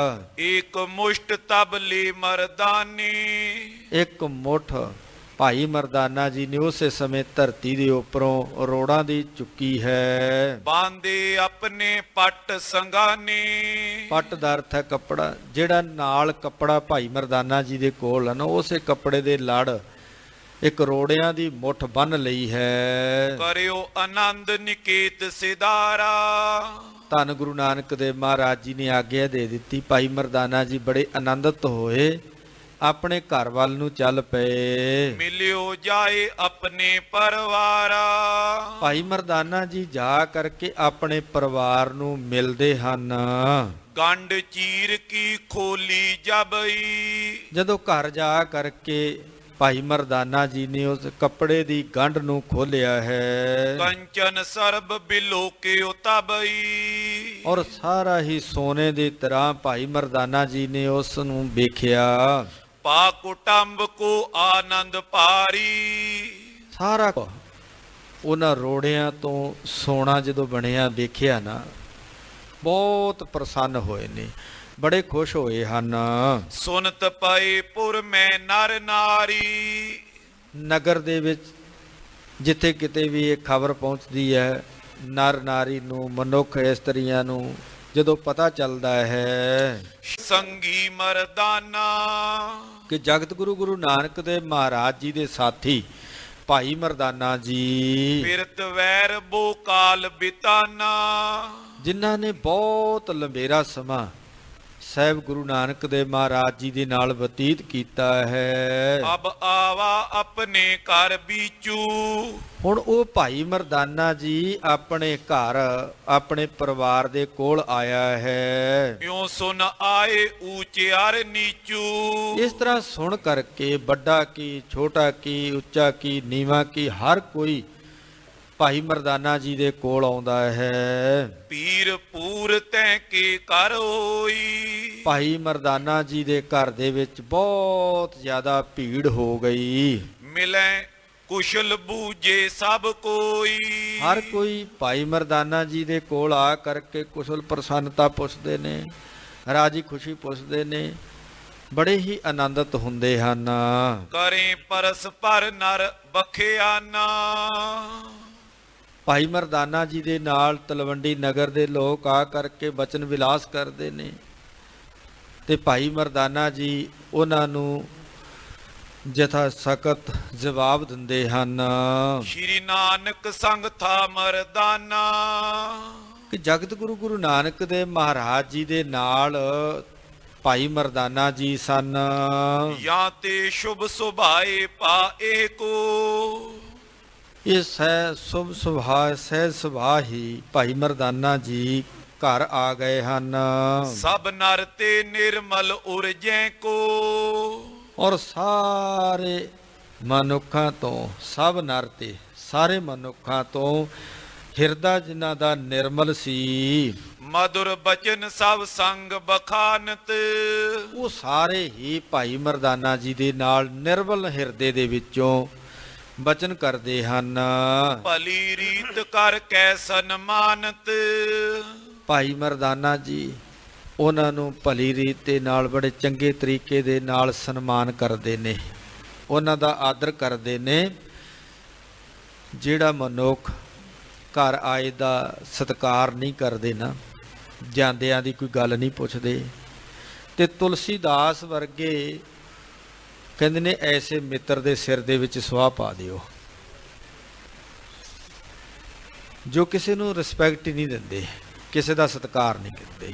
ਇੱਕ ਮੁਸ਼ਟ ਤਬਲੀ ਮਰਦਾਨੀ। ਇੱਕ ਮੁੱਠ ਭਾਈ ਮਰਦਾਨਾ ਜੀ ਨੇ ਉਸੇ ਸਮੇਂ ਧਰਤੀ ਦੇ ਉੱਪਰੋਂ ਰੋੜਾਂ ਦੀ ਚੁੱਕੀ ਹੈ। ਬਾਂਦੇ ਆਪਣੇ ਪੱਟ ਸੰਗਾਨੇ। ਪੱਟ ਦਾ ਅਰਥ ਹੈ ਕੱਪੜਾ। ਜਿਹੜਾ ਨਾਲ ਕੱਪੜਾ ਭਾਈ ਮਰਦਾਨਾ ਜੀ ਦੇ ਕੋਲ ਹੈ ਨਾ ਉਸੇ ਕੱਪੜੇ ਦੇ ਲੜ ਇੱਕ ਰੋੜਿਆਂ ਦੀ ਮੁੱਠ ਬੰਨ੍ਹ ਲਈ ਹੈ। ਕਰਿਓ ਆਨੰਦ ਨਿਕੇਤ ਸਿਦਾਰਾ। ਧੰਨ ਗੁਰੂ ਨਾਨਕ ਦੇਵ ਮਹਾਰਾਜ ਜੀ ਨੇ ਆਗਿਆ ਦੇ ਦਿੱਤੀ। ਭਾਈ ਮਰਦਾਨਾ ਜੀ ਬੜੇ ਆਨੰਦਿਤ ਹੋਏ, ਆਪਣੇ ਘਰ ਵੱਲ ਨੂੰ ਚੱਲ ਪਏ। ਮਿਲਿਓ ਜਾਏ ਆਪਣੇ ਪਰਿਵਾਰਾ। ਭਾਈ ਮਰਦਾਨਾ ਜੀ ਜਾ ਕਰਕੇ ਆਪਣੇ ਪਰਿਵਾਰ ਨੂੰ ਮਿਲਦੇ ਹਨ। ਗੰਢ ਚੀਰ ਕੀ ਖੋਲੀ ਜਬਈ। ਜਦੋਂ ਘਰ ਜਾ ਕਰਕੇ ਭਾਈ ਮਰਦਾਨਾ ਜੀ ਨੇ ਉਸ ਕੱਪੜੇ ਦੀ ਗੰਢ ਨੂੰ ਖੋਲਿਆ ਹੈ। ਕੰਚਨ ਸਰਬ ਬਿਲੋਕਿਓ ਤਬਈ। ਔਰ ਸਾਰਾ ਹੀ ਸੋਨੇ ਦੀ ਤਰ੍ਹਾਂ ਭਾਈ ਮਰਦਾਨਾ ਜੀ ਨੇ ਉਸ ਨੂੰ ਵੇਖਿਆ। ਪਾ ਕੁਟੰਬ ਕੋ ਆਨੰਦ ਭਾਰੀ। ਸਾਰਾ ਉਹਨਾਂ ਰੋੜਿਆਂ ਤੋਂ ਸੋਨਾ ਜਦੋਂ ਬਣਿਆ ਵੇਖਿਆ ਨਾ ਬਹੁਤ ਪ੍ਰਸੰਨ ਹੋਏ ਨੇ, ਬੜੇ ਖੁਸ਼ ਹੋਏ ਹਨ। ਸੁਨਤ ਪਏ ਪੁਰ ਮੈਂ ਨਰ ਨਾਰੀ। ਨਗਰ ਦੇ ਵਿੱਚ ਜਿੱਥੇ ਕਿਤੇ ਵੀ ਇਹ ਖਬਰ ਪਹੁੰਚਦੀ ਹੈ, ਨਰ ਨਾਰੀ ਨੂੰ, ਮਨੁੱਖ ਇਸਤਰੀਆਂ ਨੂੰ ਜਦੋਂ ਪਤਾ ਚੱਲਦਾ ਹੈ ਸੰਗੀ ਮਰਦਾਨਾ ਕਿ ਜਗਤ ਗੁਰੂ ਗੁਰੂ ਨਾਨਕ ਦੇਵ ਮਹਾਰਾਜ ਜੀ ਦੇ ਸਾਥੀ ਭਾਈ ਮਰਦਾਨਾ ਜੀ, ਫਿਰਤ ਵੈਰ ਬੋ ਕਾਲ ਬਿਤਾਨਾ, ਜਿਨ੍ਹਾਂ ਨੇ ਬਹੁਤ ਲੰਬੇਰਾ ਸਮਾਂ ਸਾਹਿਬ ਗੁਰੂ ਨਾਨਕ ਦੇਵ ਮਹਾਰਾਜ ਜੀ ਦੇ ਨਾਲ ਬਤੀਤ ਕੀਤਾ ਹੈ, ਅਬ ਆਵਾ ਆਪਣੇ ਘਰ ਬੀਚੂ। ਹੁਣ ਉਹ ਭਾਈ ਮਰਦਾਨਾ ਜੀ ਆਪਣੇ ਘਰ ਆਪਣੇ ਪਰਿਵਾਰ ਦੇ ਕੋਲ ਆਇਆ ਹੈ। ਇਉਂ ਸੁਨ ਆਏ ਊਚਿਆਰ ਨੀਚੂ। ਇਸ ਤਰ੍ਹਾਂ ਸੁਣ ਕਰਕੇ ਵੱਡਾ ਕੀ, ਛੋਟਾ ਕੀ, ਉੱਚਾ ਕੀ, ਨੀਵਾਂ ਕੀ, ਹਰ ਕੋਈ ਭਾਈ ਮਰਦਾਨਾ ਜੀ ਦੇ ਕੋਲ ਆਉਂਦਾ ਹੈ। ਪੀਰ ਪੂਰ ਤੈ ਕੇ ਘਰ ਹੋਈ। ਭਾਈ ਮਰਦਾਨਾ ਜੀ ਦੇ ਘਰ ਦੇ ਵਿੱਚ ਬਹੁਤ ਜ਼ਿਆਦਾ ਭੀੜ ਹੋ ਗਈ। ਮਿਲੈ ਕੁਸ਼ਲ ਬੂਝੇ ਸਭ ਕੋਈ। ਹਰ ਕੋਈ ਭਾਈ ਮਰਦਾਨਾ ਜੀ ਦੇ ਕੋਲ ਆ ਕਰਕੇ ਕੁਸ਼ਲ ਪ੍ਰਸੰਨਤਾ ਪੁੱਛਦੇ ਨੇ, ਰਾਜੀ ਖੁਸ਼ੀ ਪੁੱਛਦੇ ਨੇ, ਬੜੇ ਹੀ ਆਨੰਦਿਤ ਹੁੰਦੇ ਹਨ। ਕਰੇ ਪਰਸ ਪਰ ਨਰ ਬਖਿਆਨਾ। ਭਾਈ ਮਰਦਾਨਾ ਜੀ ਦੇ ਨਾਲ ਤਲਵੰਡੀ ਨਗਰ ਦੇ ਲੋਕ ਆ ਕਰਕੇ ਬਚਨ ਵਿਲਾਸ ਕਰਦੇ ਨੇ ਤੇ ਭਾਈ ਮਰਦਾਨਾ ਜੀ ਉਹਨਾਂ ਨੂੰ ਜਥਾ ਸਖਤ ਜਵਾਬ ਦਿੰਦੇ ਹਨ। ਸ਼੍ਰੀ ਨਾਨਕ ਸੰਗ ਥਾ ਮਰਦਾਨਾ। ਕਿ ਜਗਤ ਗੁਰੂ ਗੁਰੂ ਨਾਨਕ ਦੇਵ ਮਹਾਰਾਜ ਜੀ ਦੇ ਨਾਲ ਭਾਈ ਮਰਦਾਨਾ ਜੀ ਸਨ। ਜਾਂ ਤੇ ਸ਼ੁਭ ਸੁਭਾਏ ਪਾਏ ਕੋ। ਇਹ ਸ਼ੁਭ ਸੁਭਾਅ ਸਹਿਜ ਸੁਭਾਅ ਹੀ ਭਾਈ ਮਰਦਾਨਾ ਜੀ ਘਰ ਆ ਗਏ ਹਨ। ਸਭ ਨਰ ਤੇ ਨਿਰਮਲ ਉਰਜੈ ਕੋ। ਔਰ ਸਾਰੇ ਮਨੁੱਖਾਂ ਤੋਂ, ਸਭ ਨਰ ਤੇ ਸਾਰੇ ਮਨੁੱਖਾਂ ਤੋਂ ਹਿਰਦਾ ਜਿਨ੍ਹਾਂ ਦਾ ਨਿਰਮਲ ਸੀ। ਮధుਰ ਬਚਨ ਸਭ ਸੰਗ ਬਖਾਨਤ। ਉਹ ਸਾਰੇ ਹੀ ਭਾਈ ਮਰਦਾਨਾ ਜੀ ਦੇ ਨਾਲ ਨਿਰਮਲ ਹਿਰਦੇ ਦੇ ਵਿੱਚੋਂ ਬਚਨ ਕਰਦੇ ਹਨ। ਭਲੀ ਰੀਤ ਕਰ ਕੈ ਸਨਮਾਨਤ। ਭਾਈ ਮਰਦਾਨਾ ਜੀ ਉਹਨਾਂ ਨੂੰ ਭਲੀ ਰੀਤ ਦੇ ਨਾਲ ਬੜੇ ਚੰਗੇ ਤਰੀਕੇ ਦੇ ਨਾਲ ਸਨਮਾਨ ਕਰਦੇ ਨੇ, ਉਹਨਾਂ ਦਾ ਆਦਰ ਕਰਦੇ ਨੇ। ਜਿਹੜਾ ਮਨੁੱਖ ਘਰ ਆਏ ਦਾ ਸਤਿਕਾਰ ਨਹੀਂ ਕਰਦੇ ਨਾ, ਜਾਂਦਿਆਂ ਦੀ ਕੋਈ ਗੱਲ ਨਹੀਂ ਪੁੱਛਦੇ, ਤੇ ਤੁਲਸੀਦਾਸ ਵਰਗੇ ਕਹਿੰਦੇ ਨੇ ਐਸੇ ਮਿੱਤਰ ਦੇ ਸਿਰ ਦੇ ਵਿੱਚ ਸੁਆਹ ਪਾ ਦਿਓ ਜੋ ਕਿਸੇ ਨੂੰ ਰਿਸਪੈਕਟ ਹੀ ਨਹੀਂ ਦਿੰਦੇ, ਕਿਸੇ ਦਾ ਸਤਿਕਾਰ ਨਹੀਂ ਕਰਦੇ।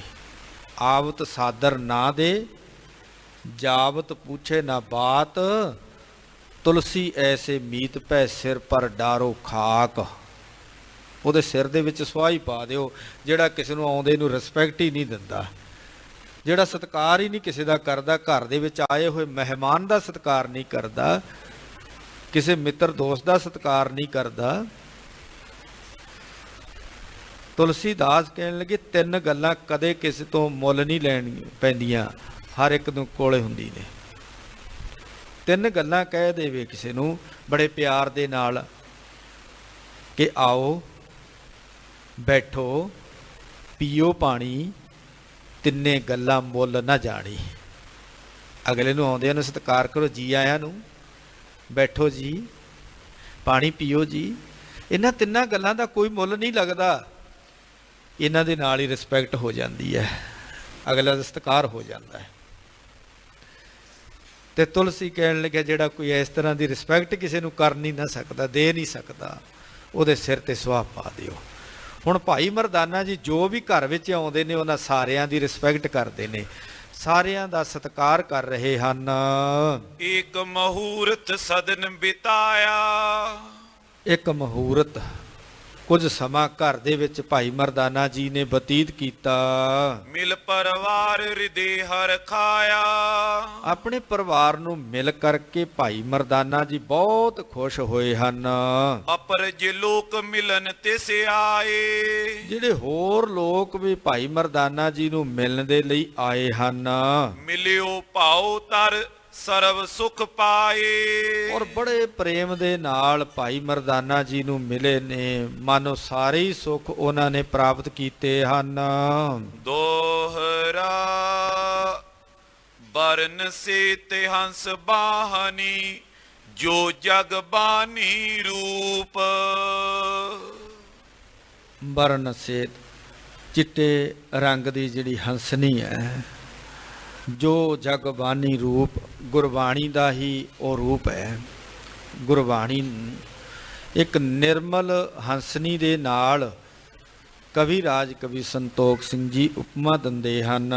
ਆਵਤ ਸਾਦਰ ਨਾ ਦੇ, ਜਾਵਤ ਪੁੱਛੇ ਨਾ ਬਾਤ, ਤੁਲਸੀ ਐਸੇ ਮੀਤ ਪੈ ਸਿਰ ਪਰ ਡਾਰੋ ਖਾਕ। ਉਹਦੇ ਸਿਰ ਦੇ ਵਿੱਚ ਸੁਆਹ ਹੀ ਪਾ ਦਿਓ ਜਿਹੜਾ ਕਿਸੇ ਨੂੰ ਆਉਂਦੇ ਨੂੰ ਰਿਸਪੈਕਟ ਹੀ ਨਹੀਂ ਦਿੰਦਾ, ਜਿਹੜਾ ਸਤਿਕਾਰ ਹੀ ਨਹੀਂ ਕਿਸੇ ਦਾ ਕਰਦਾ, ਘਰ ਦੇ ਵਿੱਚ ਆਏ ਹੋਏ ਮਹਿਮਾਨ ਦਾ ਸਤਿਕਾਰ ਨਹੀਂ ਕਰਦਾ, ਕਿਸੇ ਮਿੱਤਰ ਦੋਸਤ ਦਾ ਸਤਿਕਾਰ ਨਹੀਂ ਕਰਦਾ। ਤੁਲਸੀਦਾਸ ਕਹਿਣ ਲੱਗੇ ਤਿੰਨ ਗੱਲਾਂ ਕਦੇ ਕਿਸੇ ਤੋਂ ਮੁੱਲ ਨਹੀਂ ਲੈਣੀਆਂ ਪੈਂਦੀਆਂ, ਹਰ ਇੱਕ ਨੂੰ ਕੋਲੇ ਹੁੰਦੀ ਨੇ। ਤਿੰਨ ਗੱਲਾਂ ਕਹਿ ਦੇਵੇ ਕਿਸੇ ਨੂੰ ਬੜੇ ਪਿਆਰ ਦੇ ਨਾਲ ਕਿ ਆਓ ਬੈਠੋ ਪੀਓ ਪਾਣੀ, ਤਿੰਨੇ ਗੱਲਾਂ ਮੁੱਲ ਨਾ ਜਾਣੀ। ਅਗਲੇ ਨੂੰ ਆਉਂਦਿਆਂ ਨੂੰ ਸਤਿਕਾਰ ਕਰੋ, ਜੀ ਆਇਆਂ ਨੂੰ, ਬੈਠੋ ਜੀ, ਪਾਣੀ ਪੀਓ ਜੀ। ਇਹਨਾਂ ਤਿੰਨਾਂ ਗੱਲਾਂ ਦਾ ਕੋਈ ਮੁੱਲ ਨਹੀਂ ਲੱਗਦਾ, ਇਹਨਾਂ ਦੇ ਨਾਲ ਹੀ ਰਿਸਪੈਕਟ ਹੋ ਜਾਂਦੀ ਹੈ, ਅਗਲਾ ਦਾ ਸਤਿਕਾਰ ਹੋ ਜਾਂਦਾ ਹੈ। ਤੇ ਤੁਲਸੀ ਕਹਿਣ ਲੱਗਿਆ ਜਿਹੜਾ ਕੋਈ ਇਸ ਤਰ੍ਹਾਂ ਦੀ ਰਿਸਪੈਕਟ ਕਿਸੇ ਨੂੰ ਕਰ ਨਹੀਂ ਨਾ ਸਕਦਾ, ਦੇ ਨਹੀਂ ਸਕਦਾ, ਉਹਦੇ ਸਿਰ ਤੇ ਸੁਆਹ ਪਾ ਦਿਓ। ਹੁਣ ਭਾਈ ਮਰਦਾਨਾ ਜੀ ਜੋ ਵੀ ਘਰ ਵਿੱਚ ਆਉਂਦੇ ਨੇ ਉਹਨਾਂ ਸਾਰਿਆਂ ਦੀ ਰਿਸਪੈਕਟ ਕਰਦੇ ਨੇ, ਸਾਰਿਆਂ ਦਾ ਸਤਿਕਾਰ ਕਰ ਰਹੇ ਹਨ। ਇੱਕ ਮਹੂਰਤ ਸਦਨ ਬਿਤਾਇਆ, ਇੱਕ ਮਹੂਰਤ ਕੁਝ ਸਮਾਂ ਘਰ ਦੇ ਵਿੱਚ ਭਾਈ ਮਰਦਾਨਾ ਜੀ ਨੇ ਬਤੀਤ ਕੀਤਾ। ਮਿਲ ਪਰਿਵਾਰ ਹਿਰਦੇ ਹਰ ਖਾਇਆ, ਆਪਣੇ ਪਰਿਵਾਰ ਨੂੰ ਮਿਲ ਕਰਕੇ ਭਾਈ ਮਰਦਾਨਾ ਜੀ ਬਹੁਤ ਖੁਸ਼ ਹੋਏ ਹਨ। ਅਪਰਜ ਲੋਕ ਮਿਲਨ ਤਿਸ ਆਏ, ਜਿਹੜੇ ਹੋਰ ਲੋਕ ਵੀ ਭਾਈ ਮਰਦਾਨਾ ਜੀ ਨੂੰ ਮਿਲਣ ਦੇ ਲਈ ਆਏ ਹਨ। ਮਿਲਿਓ ਭਾਉ ਤਰ ਸਰਬ ਸੁਖ ਪਾਏ, ਔਰ ਬੜੇ ਪ੍ਰੇਮ ਦੇ ਨਾਲ ਭਾਈ ਮਰਦਾਨਾ ਜੀ ਨੂੰ ਮਿਲੇ ਨੇ, ਮਾਨੋ ਸਾਰੇ ਹੀ ਸੁੱਖ ਉਹਨਾਂ ਨੇ ਪ੍ਰਾਪਤ ਕੀਤੇ ਹਨ। ਦੋਹਰਾ ਬਰਨ ਸੇ ਤੇ ਹੰਸ ਬਾਹਨੀ, ਜੋ ਜਗ ਬਾਨੀ ਰੂਪ। ਬਰਨ ਸੇ ਚਿੱਟੇ ਰੰਗ ਦੀ ਜਿਹੜੀ ਹੰਸਨੀ ਹੈ, ਜੋ ਜਗਬਾਨੀ ਰੂਪ, ਗੁਰਬਾਣੀ ਦਾ ਹੀ ਉਹ ਰੂਪ ਹੈ। ਗੁਰਬਾਣੀ ਇੱਕ ਨਿਰਮਲ ਹੰਸਨੀ ਦੇ ਨਾਲ ਕਵੀ ਰਾਜ ਕਵੀ ਸੰਤੋਖ ਸਿੰਘ ਜੀ ਉਪਮਾ ਦਿੰਦੇ ਹਨ।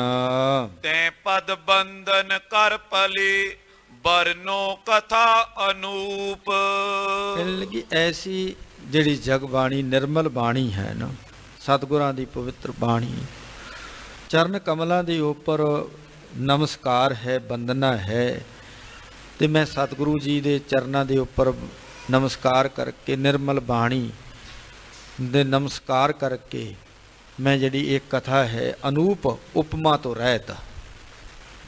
ਤੈ ਪਦ ਬੰਧਨ ਕਰ ਭਲੇ, ਬਰਨੋ ਕਥਾ ਅਨੂਪ। ਕਹਿਣ ਲੱਗੀ ਐਸੀ ਜਿਹੜੀ ਜਗਬਾਣੀ ਨਿਰਮਲ ਬਾਣੀ ਹੈ ਨਾ, ਸਤਿਗੁਰਾਂ ਦੀ ਪਵਿੱਤਰ ਬਾਣੀ, ਚਰਨ ਕਮਲਾਂ ਦੇ ਉੱਪਰ ਨਮਸਕਾਰ ਹੈ, ਬੰਦਨਾ ਹੈ। ਤੇ ਮੈਂ ਸਤਿਗੁਰੂ ਜੀ ਦੇ ਚਰਨਾਂ ਦੇ ਉੱਪਰ ਨਮਸਕਾਰ ਕਰਕੇ, ਨਿਰਮਲ ਬਾਣੀ ਦੇ ਨਮਸਕਾਰ ਕਰਕੇ ਮੈਂ ਜਿਹੜੀ ਇਹ ਕਥਾ ਹੈ ਅਨੂਪ ਉਪਮਾ ਤੋਂ ਰਹਿਤ,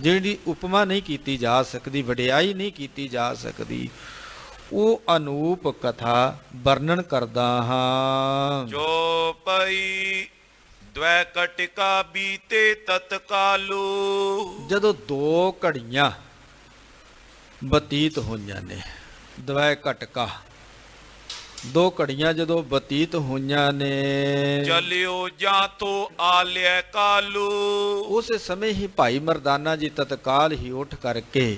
ਜਿਹੜੀ ਉਪਮਾ ਨਹੀਂ ਕੀਤੀ ਜਾ ਸਕਦੀ, ਵਡਿਆਈ ਨਹੀਂ ਕੀਤੀ ਜਾ ਸਕਦੀ, ਉਹ ਅਨੂਪ ਕਥਾ ਵਰਣਨ ਕਰਦਾ ਹਾਂ। ਜੋ ਪਈ ਦ્વੈ ਕਟਿਕਾ ਬੀਤੇ ਤਤਕਾਲੂ, ਜਦੋਂ ਦੋ ਘੜੀਆਂ ਬਤੀਤ ਹੋਈਆਂ ਨੇ, ਦ્વੈ ਘਟਕਾ, ਦੋ ਘੜੀਆਂ ਜਦੋਂ ਬਤੀਤ ਹੋਈਆਂ ਨੇ, ਚਲਿਓ ਜਾਂ ਤੋਂ ਆਲਿਆ ਕਾਲੂ। ਉਸੇ ਸਮੇਂ ਹੀ ਭਾਈ ਮਰਦਾਨਾ ਜੀ ਤਤਕਾਲ ਹੀ ਉੱਠ ਕਰਕੇ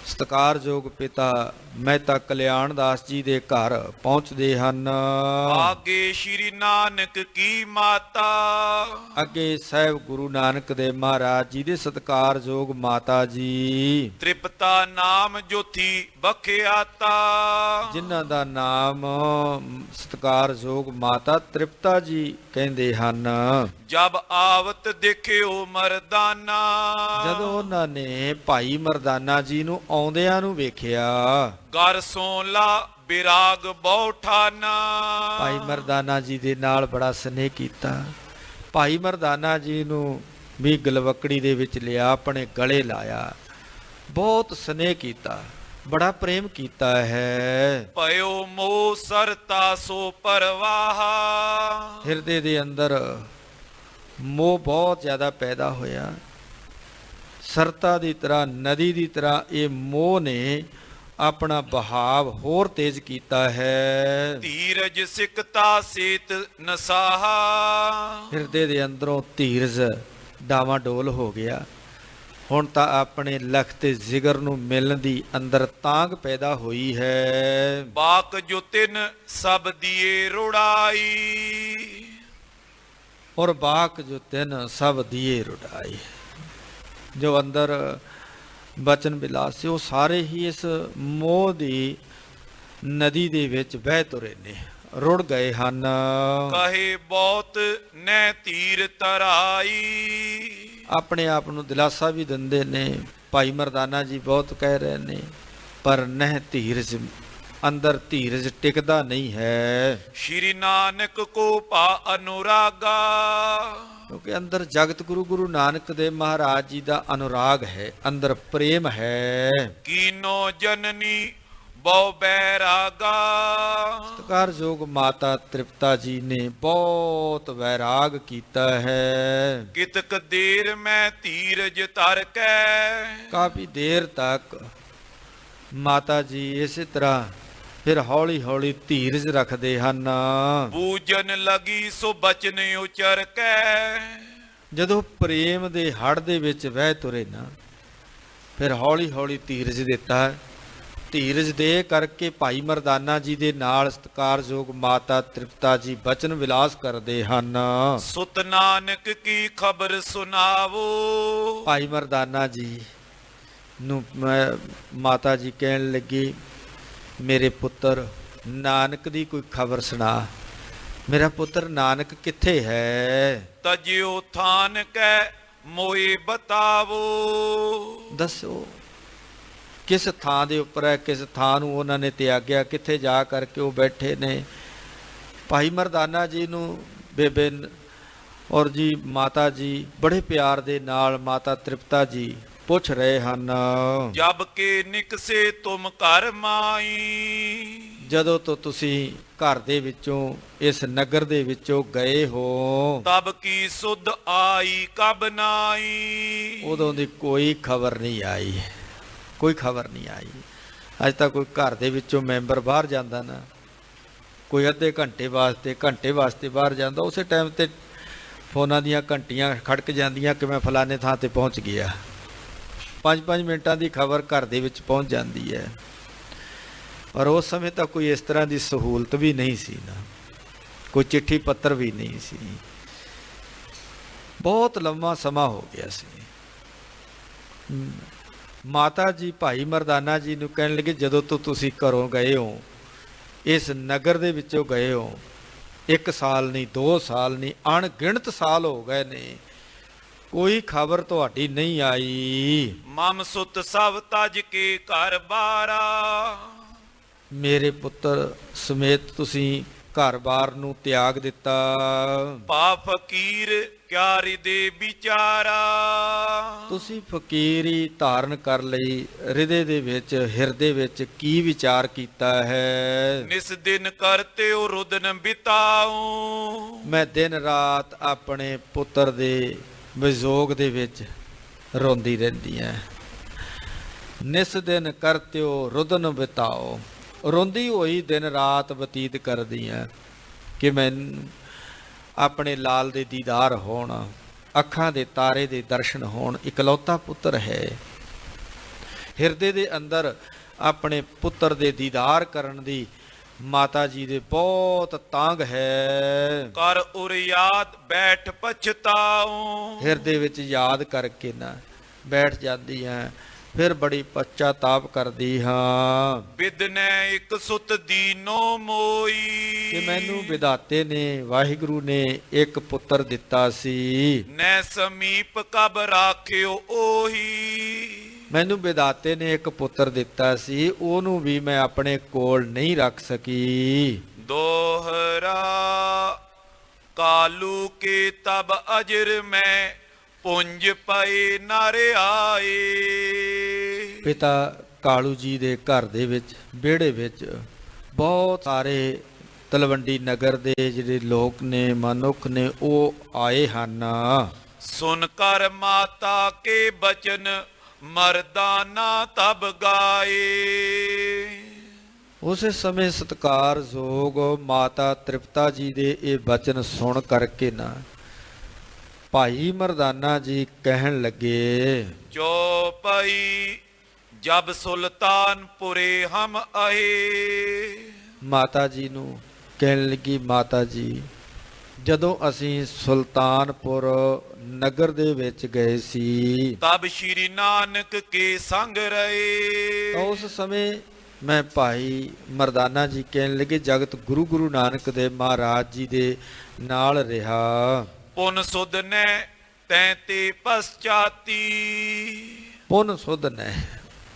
ਸਤਿਕਾਰਯੋਗ ਪਿਤਾ ਮਹਿਤਾ ਕਲਿਆਣ ਦਾਸ ਜੀ ਦੇ ਘਰ ਪਹੁੰਚਦੇ ਹਨ। ਆਗੇ ਸ਼੍ਰੀ ਨਾਨਕ ਕੀ ਮਾਤਾ, ਅੱਗੇ ਸਾਹਿਬ ਗੁਰੂ ਨਾਨਕ ਦੇਵ ਮਹਾਰਾਜ ਜੀ ਦੇ ਸਤਿਕਾਰਯੋਗ ਮਾਤਾ ਜੀ, ਤ੍ਰਿਪਤਾ ਨਾਮ ਜੋਥੀ ਬਖਿਆਤਾ, ਜਿਨ੍ਹਾਂ ਦਾ ਨਾਮ ਸਤਿਕਾਰਯੋਗ ਮਾਤਾ ਤ੍ਰਿਪਤਾ ਜੀ ਕਹਿੰਦੇ ਹਨ। ਜਬ ਆਵਤ ਦੇਖਿਓ ਮਰਦਾਨਾ, ਜਦੋਂ ਉਹਨਾਂ ਨੇ ਭਾਈ ਮਰਦਾਨਾ ਜੀ ਨੂੰ ਆਉਂਦਿਆਂ ਨੂੰ ਵੇਖਿਆ, ਘਰ ਸੋਲਾ ਬਿਰਾਗ ਬੌਠਾਨਾ। ਭਾਈ ਮਰਦਾਨਾ ਜੀ ਦੇ ਨਾਲ ਬੜਾ ਸਨੇਹ ਕੀਤਾ, ਭਾਈ ਮਰਦਾਨਾ ਜੀ ਨੂੰ ਵੀ ਗਲਵਕੜੀ ਦੇ ਵਿੱਚ ਲਿਆ, ਆਪਣੇ ਗਲੇ ਲਾਇਆ, ਬਹੁਤ ਸਨੇਹ ਕੀਤਾ, ਬੜਾ ਪ੍ਰੇਮ ਕੀਤਾ ਹੈ। ਭਇਓ ਮੋਹ ਸਰਤਾ ਸੋ ਪਰਵਾਹ, ਹਿਰਦੇ ਦੇ ਅੰਦਰ ਮੋਹ ਬਹੁਤ ਜ਼ਿਆਦਾ ਪੈਦਾ ਹੋਇਆ। ਸਰਤਾ ਦੀ ਤਰ੍ਹਾਂ, ਨਦੀ ਦੀ ਤਰ੍ਹਾਂ ਇਹ ਮੋਹ ਨੇ ਆਪਣਾ ਬਹਾਵ ਹੋਰ ਤੇਜ਼ ਕੀਤਾ ਹੈ। ਧੀਰਜ ਸਿਕਤਾ ਸੀਤ ਨਸਾਹਾ, ਹਿਰਦੇ ਦੇ ਅੰਦਰੋਂ ਧੀਰਜ ਡਾਵਾਂ ਡੋਲ ਹੋ ਗਿਆ, ਹੁਣ ਤਾਂ ਆਪਣੇ ਲਖ ਤੇ ਜ਼ਿਗਰ ਨੂੰ ਮਿਲਣ ਦੀ ਅੰਦਰ ਤਾਂਗ ਪੈਦਾ ਹੋਈ ਹੈ। ਬਾਕ ਜੋ ਤਿਨ ਸਭ ਦੀਏ ਰੁੜਾਈ, ਔਰ ਬਾਕ ਜੋ ਤਿਨ ਸਭ ਦੀਏ ਰੁੜਾਈ, ਜੋ ਅੰਦਰ ਬਚਨ ਵਿਲਾਸ ਸੀ ਉਹ ਸਾਰੇ ਹੀ ਇਸ ਮੋਹ ਦੀ ਨਦੀ ਦੇ ਵਿੱਚ ਵਹਿ ਤੁਰੇ ਨੇ, ਰੁੜ ਗਏ ਹਨ। ਕਹੇ ਬਹੁਤ ਨੈ ਧੀਰ ਤਰਾਈ, ਆਪਣੇ ਆਪ ਨੂੰ ਦਿਲਾਸਾ ਵੀ ਦਿੰਦੇ ਨੇ। ਭਾਈ ਮਰਦਾਨਾ ਜੀ ਬਹੁਤ ਕਹਿ ਰਹੇ ਨੇ, ਪਰ ਨਹਿ ਧੀਰਜ, ਅੰਦਰ ਧੀਰਜ ਟਿਕਦਾ ਨਹੀਂ ਹੈ। ਸ਼੍ਰੀ ਨਾਨਕ ਕੋ ਭਾ ਅਨੁਰਾਗਾ, ਕਿਉਂਕਿ ਅੰਦਰ ਜਗਤ ਗੁਰੂ ਗੁਰੂ ਨਾਨਕ ਦੇਵ ਮਹਾਰਾਜ ਜੀ ਦਾ ਅਨੁਰਾਗ ਹੈ, ਅੰਦਰ ਪ੍ਰੇਮ ਹੈ। ਕੀਨੋ ਜਨਨੀ ਬਹੁ ਬੈਰਾਗਾ, ਸਤਿਕਾਰਯੋਗ ਮਾਤਾ ਤ੍ਰਿਪਤਾ ਜੀ ਨੇ ਬਹੁਤ ਵੈਰਾਗ ਕੀਤਾ ਹੈ। ਕਿਤਕ ਦੇਰ ਮੈਂ ਧੀਰਜ ਧਰ ਕੈ, ਕਾਫੀ ਦੇਰ ਤੱਕ ਮਾਤਾ ਜੀ ਇਸੇ ਤਰ੍ਹਾਂ ਫਿਰ ਹੌਲੀ ਹੌਲੀ ਧੀਰਜ ਰੱਖਦੇ ਹਨ। ਪੂਜਨ ਲਗੀ ਸੋ ਬਚਨ ਉਚਰ ਕੈ, ਜਦੋਂ ਪ੍ਰੇਮ ਦੇ ਹੜ ਦੇ ਵਿੱਚ ਵਹਿ ਤੁਰੇ ਨਾ, ਫਿਰ ਹੌਲੀ ਹੌਲੀ ਧੀਰਜ ਦਿੱਤਾ ਹੈ। ਧੀਰਜ ਦੇ ਕਰਕੇ ਭਾਈ ਮਰਦਾਨਾ ਜੀ ਦੇ ਨਾਲ ਸਤਿਕਾਰਯੋਗ ਮਾਤਾ ਤ੍ਰਿਪਤਾ ਜੀ ਬਚਨ ਵਿਲਾਸ ਕਰਦੇ ਹਨ। ਸੁਤ ਨਾਨਕ ਕੀ ਖਬਰ ਸੁਨਾਵੋ, ਭਾਈ ਮਰਦਾਨਾ ਜੀ ਨੂੰ ਮਾਤਾ ਜੀ ਕਹਿਣ ਲੱਗੀ, ਮੇਰੇ ਪੁੱਤਰ ਨਾਨਕ ਦੀ ਕੋਈ ਖਬਰ ਸੁਣਾ, ਮੇਰਾ ਪੁੱਤਰ ਨਾਨਕ ਕਿੱਥੇ ਹੈ? ਤਜਿਓ ਥਾਨ ਕੈ ਮੋਏ ਬਤਾਵੋ, ਦੱਸੋ ਕਿਸ ਥਾਂ ਦੇ ਉੱਪਰ ਹੈ, ਕਿਸ ਥਾਂ ਨੂੰ ਉਹਨਾਂ ਨੇ ਤਿਆਗਿਆ, ਕਿੱਥੇ ਜਾ ਕਰਕੇ ਉਹ ਬੈਠੇ ਨੇ। ਭਾਈ ਮਰਦਾਨਾ ਜੀ ਨੂੰ ਬੇਬੇ ਔਰ ਜੀ ਮਾਤਾ ਜੀ ਬੜੇ ਪਿਆਰ ਦੇ ਨਾਲ ਮਾਤਾ ਤ੍ਰਿਪਤਾ ਜੀ ਪੁੱਛ ਰਹੇ ਹਨ। ਜਬ ਕੇ ਨਿਕਸੇ ਤੁਮ ਘਰ ਮਾਈ, ਜਦੋਂ ਤੋਂ ਤੁਸੀਂ ਘਰ ਦੇ ਵਿੱਚੋਂ ਇਸ ਨਗਰ ਦੇ ਵਿੱਚੋਂ ਗਏ ਹੋ, ਤਬ ਕੀ ਸੁਧ ਆਈ ਕਬ ਨਾਈ, ਉਦੋਂ ਦੀ ਕੋਈ ਖਬਰ ਨਹੀਂ ਆਈ, ਕੋਈ ਖਬਰ ਨਹੀਂ ਆਈ। ਅੱਜ ਤੱਕ ਕੋਈ ਘਰ ਦੇ ਵਿੱਚੋਂ ਮੈਂਬਰ ਬਾਹਰ ਜਾਂਦਾ ਨਾ, ਕੋਈ ਅੱਧੇ ਘੰਟੇ ਵਾਸਤੇ ਬਾਹਰ ਜਾਂਦਾ, ਉਸੇ ਟਾਈਮ ਤੇ ਫੋਨਾਂ ਦੀਆਂ ਘੰਟੀਆਂ ਖੜਕ ਜਾਂਦੀਆਂ ਕਿ ਮੈਂ ਫਲਾਣੇ ਥਾਂ ਤੇ ਪਹੁੰਚ ਗਿਆ। 5-5 ਮਿੰਟਾਂ ਦੀ ਖਬਰ ਘਰ ਦੇ ਵਿੱਚ ਪਹੁੰਚ ਜਾਂਦੀ ਹੈ। ਔਰ ਉਸ ਸਮੇਂ ਤਾਂ ਕੋਈ ਇਸ ਤਰ੍ਹਾਂ ਦੀ ਸਹੂਲਤ ਵੀ ਨਹੀਂ ਸੀ ਨਾ, ਕੋਈ ਚਿੱਠੀ ਪੱਤਰ ਵੀ ਨਹੀਂ ਸੀ। ਬਹੁਤ ਲੰਮਾ ਸਮਾਂ ਹੋ ਗਿਆ ਸੀ। ਮਾਤਾ ਜੀ ਭਾਈ ਮਰਦਾਨਾ ਜੀ ਨੂੰ ਕਹਿਣ ਲੱਗੇ, ਜਦੋਂ ਤੋਂ ਤੁਸੀਂ ਘਰੋਂ ਗਏ ਹੋ, ਇਸ ਨਗਰ ਦੇ ਵਿੱਚੋਂ ਗਏ ਹੋ, 1 ਸਾਲ ਨਹੀਂ 2 ਸਾਲ ਨਹੀਂ ਅਣਗਿਣਤ ਸਾਲ ਹੋ ਗਏ ਨੇ, ਕੋਈ ਖਬਰ ਤੁਹਾਡੀ ਨਹੀਂ ਆਈ। ਮਮ ਸੁਤ ਸਭ ਤਜ ਕੇ ਘਰ ਬਾਰਾ, ਮੇਰੇ ਪੁੱਤਰ ਸਮੇਤ ਤੁਸੀਂ ਘਰ-ਬਾਰ ਨੂੰ ਤਿਆਗ ਦਿੱਤਾ। ਭਾ ਫਕੀਰ ਕਿਆ ਹਿਰਦੇ ਵਿਚਾਰਾ, ਤੁਸੀਂ ਫਕੀਰੀ ਧਾਰਨ ਕਰ ਲਈ, ਹਿਰਦੇ ਵਿੱਚ ਕੀ ਵਿਚਾਰ ਕੀਤਾ ਹੈ? ਨਿਸ ਦਿਨ ਕਰਤੇ ਹੋ ਰੁਦਨ ਬਿਤਾਉ, ਮੈਂ ਦਿਨ ਰਾਤ ਆਪਣੇ ਪੁੱਤਰ ਦੇ ਵਿਜੋਗ ਦੇ ਵਿੱਚ ਰੋਂਦੀ ਰਹਿੰਦੀ ਹਾਂ। ਨਿਸ ਦਿਨ ਕਰਤਿਓ ਰੁਦਨ ਬਿਤਾਓ, ਰੋਂਦੀ ਹੋਈ ਦਿਨ ਰਾਤ ਬਤੀਤ ਕਰਦੀ ਹਾਂ ਕਿ ਮੈਨੂੰ ਆਪਣੇ ਲਾਲ ਦੇ ਦੀਦਾਰ ਹੋਣ, ਅੱਖਾਂ ਦੇ ਤਾਰੇ ਦੇ ਦਰਸ਼ਨ ਹੋਣ। ਇਕਲੌਤਾ ਪੁੱਤਰ ਹੈ, ਹਿਰਦੇ ਦੇ ਅੰਦਰ ਆਪਣੇ ਪੁੱਤਰ ਦੇ ਦੀਦਾਰ ਕਰਨ ਦੀ ਮਾਤਾ ਜੀ ਦੇ ਬਹੁਤ ਤਾਂਘ ਹੈ। ਕਰ ਉਰ ਯਾਦ ਬੈਠ ਪਛਤਾਉ, ਹਿਰਦੇ ਵਿੱਚ ਯਾਦ ਕਰਕੇ ਨਾ ਬੈਠ ਜਾਂਦੀ ਹੈ, ਫਿਰ ਬੜੀ ਪਛਤਾਪ ਕਰਦੀ ਹਾਂ। ਬਿਦਨੈ ਇੱਕ ਸੁਤ ਦੀਨੋ ਮੋਈ, ਕਿ ਮੈਨੂੰ ਵਿਧਾਤੇ ਨੇ, ਵਾਹਿਗੁਰੂ ਨੇ ਇੱਕ ਪੁੱਤਰ ਦਿੱਤਾ ਸੀ, ਨੈ ਸਮੀਪ ਕਬ ਰਾਖਿਓ ਉਹੀ, ਮੈਨੂੰ ਵਿਧਾਤੇ ਨੇ ਇੱਕ ਪੁੱਤਰ ਦਿੱਤਾ ਸੀ, ਉਹਨੂੰ ਵੀ ਮੈਂ ਆਪਣੇ ਕੋਲ ਨਹੀਂ ਰੱਖ ਸਕੀ। ਦੋਹਰਾ ਕਾਲੂ ਕੇ ਤਬ ਅਜਰ ਮੈਂ ਪੁੰਜ ਪਏ ਨਰ ਆਏ, ਪਿਤਾ ਕਾਲੂ ਜੀ ਦੇ ਘਰ ਦੇ ਵਿੱਚ ਵਿਹੜੇ ਵਿੱਚ ਬਹੁਤ ਸਾਰੇ ਤਲਵੰਡੀ ਨਗਰ ਦੇ ਜਿਹੜੇ ਲੋਕ ਨੇ, ਮਨੁੱਖ ਨੇ, ਉਹ ਆਏ ਹਨ। ਸੁਨ ਕਰ ਮਾਤਾ ਕੇ ਬਚਨ ਮਰਦਾਨਾ ਤਬ ਗਾਏ, ਉਸੇ ਸਮੇਂ ਸਤਿਕਾਰਯੋਗ ਮਾਤਾ ਤ੍ਰਿਪਤਾ ਜੀ ਦੇ ਇਹ ਬਚਨ ਸੁਣ ਕਰਕੇ ਨਾ ਭਾਈ ਮਰਦਾਨਾ ਜੀ ਕਹਿਣ ਲੱਗੇ, ਚੌਪਈ ਜਬ ਸੁਲਤਾਨਪੁਰੇ ਹਮ ਆਏ। ਮਾਤਾ ਜੀ ਨੂੰ ਕਹਿਣ ਲੱਗੀ, ਮਾਤਾ ਜੀ ਜਦੋਂ ਅਸੀਂ ਸੁਲਤਾਨਪੁਰ ਨਗਰ ਦੇ ਵਿੱਚ ਗਏ ਸੀ ਤਬ ਸ਼੍ਰੀ ਨਾਨਕ ਕੇ ਸੰਗ ਤਾਂ ਰਹੇ। ਉਸ ਸਮੇਂ ਮੈਂ ਭਾਈ ਮਰਦਾਨਾ ਜੀ ਕਹਿਣ ਲੱਗੇ ਜਗਤ ਗੁਰੂ ਨਾਨਕ ਦੇ ਮਹਾਰਾਜ ਜੀ ਦੇ ਨਾਲ ਰਿਹਾ। ਪੁਨ ਸੁਧ ਨੇ ਤੈਂ ਤੇ ਪਸਚਾਤੀ। ਪੁੰਨ ਸੁਧ ਨੇ,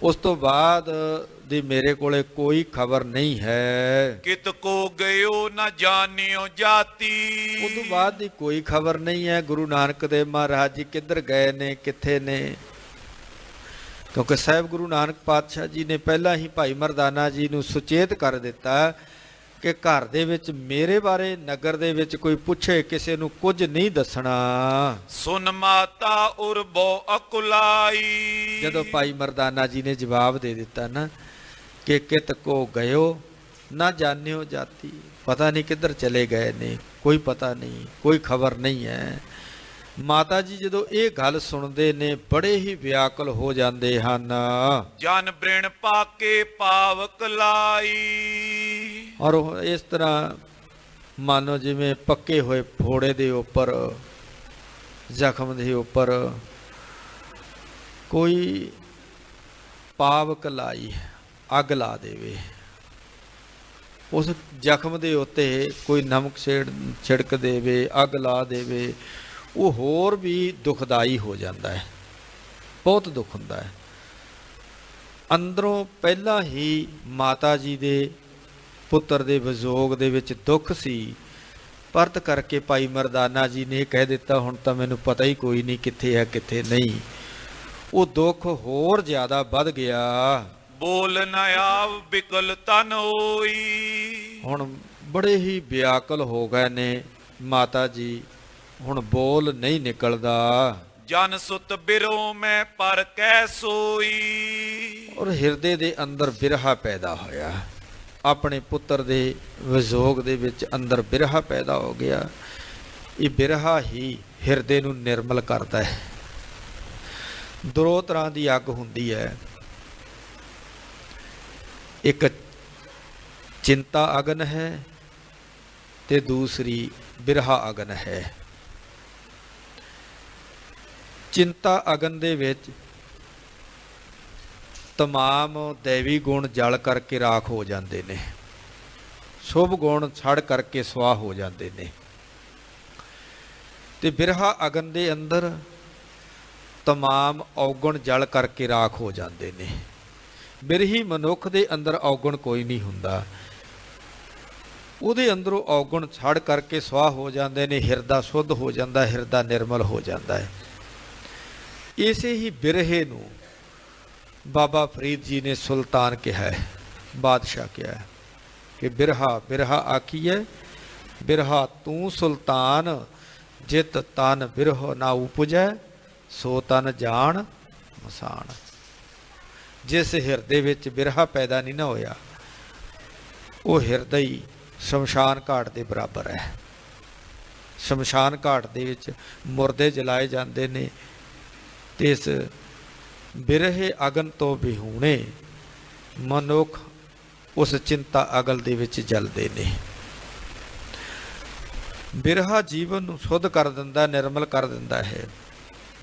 ਉਸ ਤੋਂ ਬਾਅਦ ਦੀ ਮੇਰੇ ਕੋਲੇ ਕੋਈ ਖਬਰ ਨਹੀਂ ਹੈ। ਕਿਤ ਕੋ ਗਇਓ ਨਾ ਜਾਣਿਓ ਜਾਤੀ। ਉਸ ਤੋਂ ਬਾਅਦ ਦੀ ਕੋਈ ਖਬਰ ਨਹੀਂ ਹੈ ਗੁਰੂ ਨਾਨਕ ਦੇਵ ਮਹਾਰਾਜ ਜੀ ਕਿੱਧਰ ਗਏ ਨੇ, ਕਿੱਥੇ ਨੇ। ਕਿਉਂਕਿ ਸਾਹਿਬ ਗੁਰੂ ਨਾਨਕ ਪਾਤਸ਼ਾਹ ਜੀ ਨੇ ਪਹਿਲਾਂ ਹੀ ਭਾਈ ਮਰਦਾਨਾ ਜੀ ਨੂੰ ਸੁਚੇਤ ਕਰ ਦਿੱਤਾ ਕਿ ਘਰ ਦੇ ਵਿੱਚ ਮੇਰੇ ਬਾਰੇ ਨਗਰ ਦੇ ਵਿੱਚ ਕੋਈ ਪੁੱਛੇ ਕਿਸੇ ਨੂੰ ਕੁਝ ਨਹੀਂ ਦੱਸਣਾ। ਸੁਨ ਮਾਤਾ ਉਰਬੋ ਅਕੁਲਾਈ। ਜਦੋਂ ਭਾਈ ਮਰਦਾਨਾ ਜੀ ਨੇ ਜਵਾਬ ਦੇ ਦਿੱਤਾ ਨਾ ਕਿ ਕਿਤ ਕੋ ਗਇਓ ਨਾ ਜਾਣਿਓ ਜਾਤੀ, ਪਤਾ ਨਹੀਂ ਕਿੱਧਰ ਚਲੇ ਗਏ ਨੇ, ਕੋਈ ਪਤਾ ਨਹੀਂ, ਕੋਈ ਖਬਰ ਨਹੀਂ ਹੈ। ਮਾਤਾ ਜੀ ਜਦੋਂ ਇਹ ਗੱਲ ਸੁਣਦੇ ਨੇ ਬੜੇ ਹੀ ਵਿਆਕੁਲ ਹੋ ਜਾਂਦੇ ਹਨ। ਜਨ ਬ੍ਰਿਣ ਪਾਕੇ ਪਾਵਕ ਲਾਈ। ਔਰ ਉਹ ਇਸ ਤਰ੍ਹਾਂ ਮਾਨੋ ਜਿਵੇਂ ਪੱਕੇ ਹੋਏ ਫੋੜੇ ਦੇ ਉੱਪਰ, ਜ਼ਖਮ ਦੇ ਉੱਪਰ ਕੋਈ ਪਾਵਕ ਲਾਈ, ਅੱਗ ਲਾ ਦੇਵੇ। ਉਸ ਜ਼ਖਮ ਦੇ ਉੱਤੇ ਕੋਈ ਨਮਕ ਛਿੜਕ ਦੇਵੇ, ਅੱਗ ਲਾ ਦੇਵੇ, ਉਹ ਹੋਰ ਵੀ ਦੁਖਦਾਈ ਹੋ ਜਾਂਦਾ ਹੈ, ਬਹੁਤ ਦੁੱਖ ਹੁੰਦਾ ਹੈ। ਅੰਦਰੋਂ ਪਹਿਲਾਂ ਹੀ ਮਾਤਾ ਜੀ ਦੇ ਪੁੱਤਰ ਦੇ ਵਿਯੋਗ ਦੇ ਵਿੱਚ ਦੁੱਖ ਸੀ। ਪਰਤ ਕਰਕੇ ਭਾਈ ਮਰਦਾਨਾ ਜੀ ਨੇ ਕਹਿ ਦਿੱਤਾ ਹੁਣ ਤਾਂ ਮੈਨੂੰ ਪਤਾ ਹੀ ਕੋਈ ਨਹੀਂ ਕਿੱਥੇ ਹੈ ਕਿੱਥੇ ਨਹੀਂ। ਉਹ ਦੁੱਖ ਹੋਰ ਜ਼ਿਆਦਾ ਵੱਧ ਗਿਆ। ਬੋਲ ਨ ਆਵ ਬਿਕਲ ਤਨ ਹੋਈ। ਹੁਣ ਬੜੇ ਹੀ ਵਿਆਕੁਲ ਹੋ ਗਏ ਨੇ ਮਾਤਾ ਜੀ, ਹੁਣ ਬੋਲ ਨਹੀਂ ਨਿਕਲਦਾ। ਜਨ ਸੁਤ ਬਿਰੋ ਮੈਂ ਪਰ ਕੈ ਸੋਈ। ਔਰ ਹਿਰਦੇ ਦੇ ਅੰਦਰ ਬਿਰਹਾ ਪੈਦਾ ਹੋਇਆ, ਆਪਣੇ ਪੁੱਤਰ ਦੇ ਵਿਯੋਗ ਦੇ ਵਿੱਚ ਅੰਦਰ ਬਿਰਹਾ ਪੈਦਾ ਹੋ ਗਿਆ। ਇਹ ਬਿਰਹਾ ਹੀ ਹਿਰਦੇ ਨੂੰ ਨਿਰਮਲ ਕਰਦਾ ਹੈ। ਦੋ ਤਰ੍ਹਾਂ ਦੀ ਅੱਗ ਹੁੰਦੀ ਹੈ, ਇੱਕ ਚਿੰਤਾ ਅਗਨ ਹੈ ਤੇ ਦੂਸਰੀ ਬਿਰਹਾ ਅਗਨ ਹੈ। ਚਿੰਤਾ ਅਗਨ ਦੇ ਵਿੱਚ तमाम दैवी गुण जल करके राख हो जाते ने, शुभ गुण सड़ करके स्वाह हो जाते ने। ते बिरहा अगन दे अंदर तमाम अवगुण जल करके राख हो जाते ने। बिरही मनुख दे अंदर अवगुण कोई नहीं हुंदा, ਉਹਦੇ ਅੰਦਰੋਂ ਔਗੁਣ ਛੜ ਕਰਕੇ ਸਵਾਹ ਹੋ ਜਾਂਦੇ ਨੇ, ਹਿਰਦਾ ਸ਼ੁੱਧ ਹੋ ਜਾਂਦਾ, ਹਿਰਦਾ ਨਿਰਮਲ ਹੋ ਜਾਂਦਾ ਹੈ। ਇਸੇ ਹੀ ਬਿਰਹੇ ਨੂੰ ਬਾਬਾ ਫਰੀਦ ਜੀ ਨੇ ਸੁਲਤਾਨ ਕਿਹਾ ਹੈ, ਬਾਦਸ਼ਾਹ ਕਿਹਾ ਹੈ ਕਿ ਬਿਰਹਾ ਬਿਰਹਾ ਆਖੀਐ, ਬਿਰਹਾ ਤੂੰ ਸੁਲਤਾਨ, ਜਿਤ ਤਨ ਬਿਰਹ ਨਾ ਉਪਜੈ, ਸੋ ਤਨ ਜਾਣ ਮਸਾਨ। ਜਿਸ ਹਿਰਦੇ ਵਿੱਚ ਬਿਰਹਾ ਪੈਦਾ ਨਹੀਂ ਨਾ ਹੋਇਆ, ਉਹ ਹਿਰਦਾ ਹੀ ਸ਼ਮਸ਼ਾਨ ਘਾਟ ਦੇ ਬਰਾਬਰ ਹੈ। ਸ਼ਮਸ਼ਾਨ ਘਾਟ ਦੇ ਵਿੱਚ ਮੁਰਦੇ ਜਲਾਏ ਜਾਂਦੇ ਨੇ ਤੇ ਇਸ ਬਿਰਹੇ ਅਗਨ ਤੋਂ ਵਿਹੂਣੇ ਮਨੁੱਖ ਉਸ ਚਿੰਤਾ ਅਗਲ ਦੇ ਵਿੱਚ ਜਲਦੇ ਨੇ। ਬਿਰਹਾ ਜੀਵਨ ਨੂੰ ਸ਼ੁੱਧ ਕਰ ਦਿੰਦਾ, ਨਿਰਮਲ ਕਰ ਦਿੰਦਾ ਹੈ।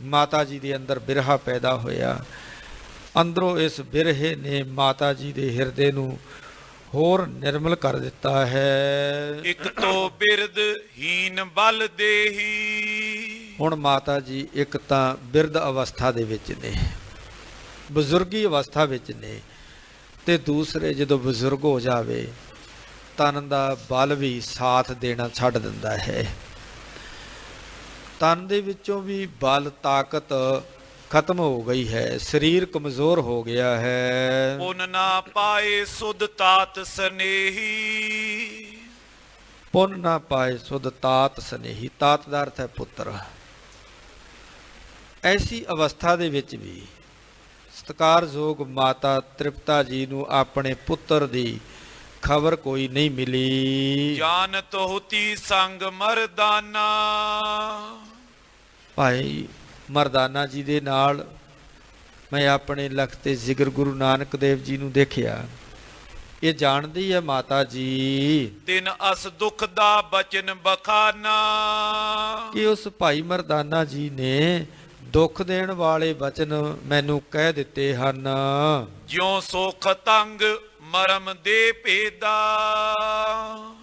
ਮਾਤਾ ਜੀ ਦੇ ਅੰਦਰ ਬਿਰਹਾ ਪੈਦਾ ਹੋਇਆ, ਅੰਦਰੋਂ ਇਸ ਬਿਰਹੇ ਨੇ ਮਾਤਾ ਜੀ ਦੇ ਹਿਰਦੇ ਨੂੰ ਹੋਰ ਨਿਰਮਲ ਕਰ ਦਿੱਤਾ ਹੈ। ਇੱਕ ਤੋਂ ਬਿਰਦ ਹੀਨ ਬਲ ਦੇਹੀ। ਹੁਣ ਮਾਤਾ ਜੀ ਇੱਕ ਤਾਂ ਬਿਰਧ ਅਵਸਥਾ ਦੇ ਵਿੱਚ ਨੇ, ਬਜ਼ੁਰਗੀ ਅਵਸਥਾ ਵਿੱਚ ਨੇ, ਤੇ ਦੂਸਰੇ ਜਦੋਂ ਬਜ਼ੁਰਗ ਹੋ ਜਾਵੇ ਤਨ ਦਾ ਬਲ ਵੀ ਸਾਥ ਦੇਣਾ ਛੱਡ ਦਿੰਦਾ ਹੈ। ਤਨ ਦੇ ਵਿੱਚੋਂ ਵੀ ਬਲ ਤਾਕਤ ਖਤਮ ਹੋ ਗਈ ਹੈ, ਸਰੀਰ ਕਮਜ਼ੋਰ ਹੋ ਗਿਆ ਹੈ। ਪੁਨ ਨਾ ਪਾਏ ਸੁਧ ਤਾਤ ਸਨੇਹੀ। ਪੁਨ ਨਾ ਪਾਏ ਸੁਧ ਤਾਤ ਸਨੇਹੀ, ਤਾਤ ਦਾ ਅਰਥ ਹੈ ਪੁੱਤਰ। ਐਸੀ ਅਵਸਥਾ ਦੇ ਵਿੱਚ ਵੀ ਸਤਿਕਾਰਯੋਗ ਮਾਤਾ ਤ੍ਰਿਪਤਾ ਜੀ ਨੂੰ ਆਪਣੇ ਪੁੱਤਰ ਦੀ ਖਬਰ ਕੋਈ ਨਹੀਂ ਮਿਲੀ। ਜਾਨਤ ਹੋਤੀ ਸੰਗ ਮਰਦਾਨਾ। ਭਾਈ ਮਰਦਾਨਾ ਜੀ ਦੇ ਨਾਲ ਮੈਂ ਆਪਣੇ ਲਖਤ ਤੇ ਜ਼ਿਕਰ ਗੁਰੂ ਨਾਨਕ ਦੇਵ ਜੀ ਨੂੰ ਦੇਖਿਆ। ਇਹ ਜਾਣਦੀ ਹੈ ਮਾਤਾ ਜੀ ਤਿਨ ਅਸ ਦੁਖ ਦਾ ਬਚਨ ਬਖਾਨਾ, ਕਿ ਉਸ ਭਾਈ ਮਰਦਾਨਾ ਜੀ ਨੇ ਦੁੱਖ ਦੇਣ ਵਾਲੇ ਬਚਨ ਮੈਨੂੰ ਕਹਿ ਦਿੱਤੇ ਹਨ। ਜਿਉ ਸੁਖ ਤੰਗ ਮਰਮ ਦੇ ਭੇਦਾ।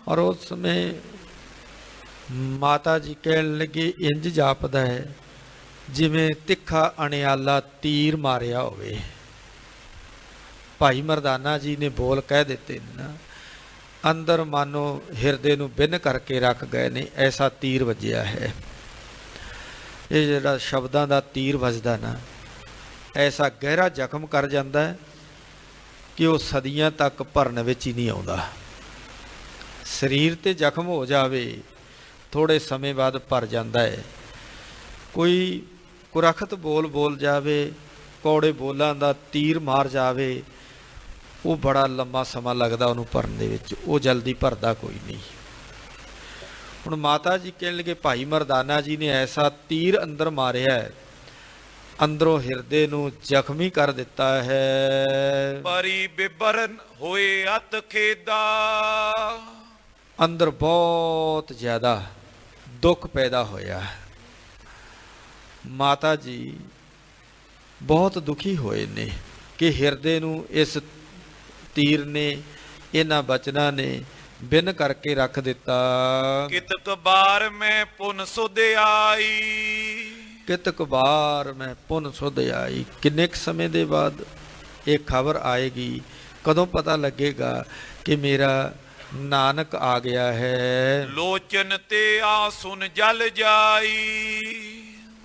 ਔਰ ਉਸ ਸਮੇਂ ਮਾਤਾ ਜੀ ਕਹਿਣ ਲੱਗੇ ਇੰਜ ਜਾਪਦਾ ਹੈ ਜਿਵੇਂ ਤਿੱਖਾ ਅਣਿਆਲਾ ਤੀਰ ਮਾਰਿਆ ਹੋਵੇ। ਭਾਈ ਮਰਦਾਨਾ ਜੀ ਨੇ ਬੋਲ ਕਹਿ ਦਿੱਤੇ ਨਾ, ਅੰਦਰ ਮਾਨੋ ਹਿਰਦੇ ਨੂੰ ਬਿੰਨ ਕਰਕੇ ਰੱਖ ਗਏ ਨੇ, ਐਸਾ ਤੀਰ ਵੱਜਿਆ ਹੈ। ਇਹ ਜਿਹੜਾ ਸ਼ਬਦਾਂ ਦਾ ਤੀਰ ਵੱਜਦਾ ਨਾ, ਐਸਾ ਗਹਿਰਾ ਜ਼ਖਮ ਕਰ ਜਾਂਦਾ ਹੈ ਕਿ ਉਹ ਸਦੀਆਂ ਤੱਕ ਭਰਨ ਵਿੱਚ ਹੀ ਨਹੀਂ ਆਉਂਦਾ। ਸਰੀਰ ਤੇ ਜ਼ਖਮ ਹੋ ਜਾਵੇ ਥੋੜੇ ਸਮੇਂ ਬਾਅਦ ਭਰ ਜਾਂਦਾ ਹੈ। ਕੋਈ ਕੁਰਖਤ ਬੋਲ ਜਾਵੇ, ਕੌੜੇ ਬੋਲਾਂ ਦਾ ਤੀਰ ਮਾਰ ਜਾਵੇ, ਉਹ ਬੜਾ ਲੰਮਾ ਸਮਾਂ ਲੱਗਦਾ ਉਹਨੂੰ ਭਰਨ ਦੇ ਵਿੱਚ, ਉਹ ਜਲਦੀ ਭਰਦਾ ਕੋਈ ਨਹੀਂ। ਹੁਣ ਮਾਤਾ ਜੀ ਕਹਿਣ ਲੱਗੇ ਭਾਈ ਮਰਦਾਨਾ ਜੀ ਨੇ ਐਸਾ ਤੀਰ ਅੰਦਰ ਮਾਰਿਆ, ਅੰਦਰੋਂ ਹਿਰਦੇ ਨੂੰ ਜ਼ਖਮੀ ਕਰ ਦਿੱਤਾ ਹੈ। ਪਰੀ ਬਿਬਰਨ ਹੋਏ ਅਤ ਖੇਦਾ। ਅੰਦਰ ਬਹੁਤ ਜ਼ਿਆਦਾ ਦੁੱਖ ਪੈਦਾ ਹੋਇਆ। ਮਾਤਾ ਜੀ ਬਹੁਤ ਦੁਖੀ ਹੋਏ ਨੇ ਕਿ ਹਿਰਦੇ ਨੂੰ ਇਸ ਤੀਰ ਨੇ, ਇਹਨਾਂ ਬਚਨਾਂ ਨੇ ਬਿਨ ਕਰਕੇ ਰੱਖ ਦਿੱਤਾ। ਕਿਤਕ ਬਾਰ ਮੈਂ ਪੁਨ ਸੁਧ ਆਈ। ਕਿਤਕ ਬਾਰ ਮੈਂ ਪੁਨ ਸੁਧ ਆਈ। ਕਿੰਨੇ ਕੁ ਸਮੇਂ ਦੇ ਬਾਅਦ ਇਹ ਖਬਰ ਆਏਗੀ? ਕਦੋਂ ਪਤਾ ਲੱਗੇਗਾ ਕਿ ਮੇਰਾ ਨਾਨਕ ਆ ਗਿਆ ਹੈ? ਲੋਚਨ ਤੇ ਆਸੁਨ ਜਲ ਜਾਈ।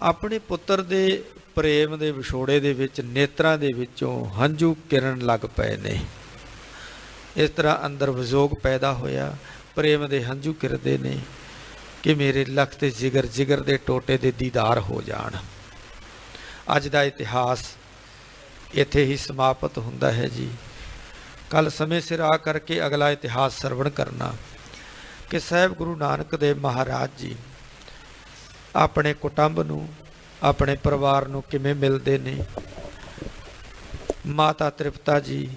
ਆਪਣੇ ਪੁੱਤਰ ਦੇ ਪ੍ਰੇਮ ਦੇ ਵਿਛੋੜੇ ਦੇ ਵਿੱਚ ਨੇਤਰਾਂ ਦੇ ਵਿੱਚੋਂ ਹੰਝੂ ਕਿਰਨ ਲੱਗ ਪਏ ਨੇ। ਇਸ ਤਰ੍ਹਾਂ ਅੰਦਰ ਵਿਜੋਗ ਪੈਦਾ ਹੋਇਆ, ਪ੍ਰੇਮ ਦੇ ਹੰਝੂ ਕਿਰਦੇ ਨੇ ਕਿ ਮੇਰੇ ਲਖ ਤੇ ਜਿਗਰ ਦੇ ਟੋਟੇ ਦੇ ਦੀਦਾਰ ਹੋ ਜਾਣ। ਅੱਜ ਦਾ ਇਤਿਹਾਸ ਇੱਥੇ ਹੀ ਸਮਾਪਤ ਹੁੰਦਾ ਹੈ ਜੀ। ਕੱਲ ਸਮੇਂ ਸਿਰ ਆ ਕਰਕੇ ਅਗਲਾ ਇਤਿਹਾਸ ਸਰਵਣ ਕਰਨਾ ਕਿ ਸਾਹਿਬ ਗੁਰੂ ਨਾਨਕ ਦੇਵ ਮਹਾਰਾਜ ਜੀ ਆਪਣੇ ਕੁਟੁੰਬ ਨੂੰ, ਆਪਣੇ ਪਰਿਵਾਰ ਨੂੰ ਕਿਵੇਂ ਮਿਲਦੇ ਨੇ। ਮਾਤਾ ਤ੍ਰਿਪਤਾ ਜੀ,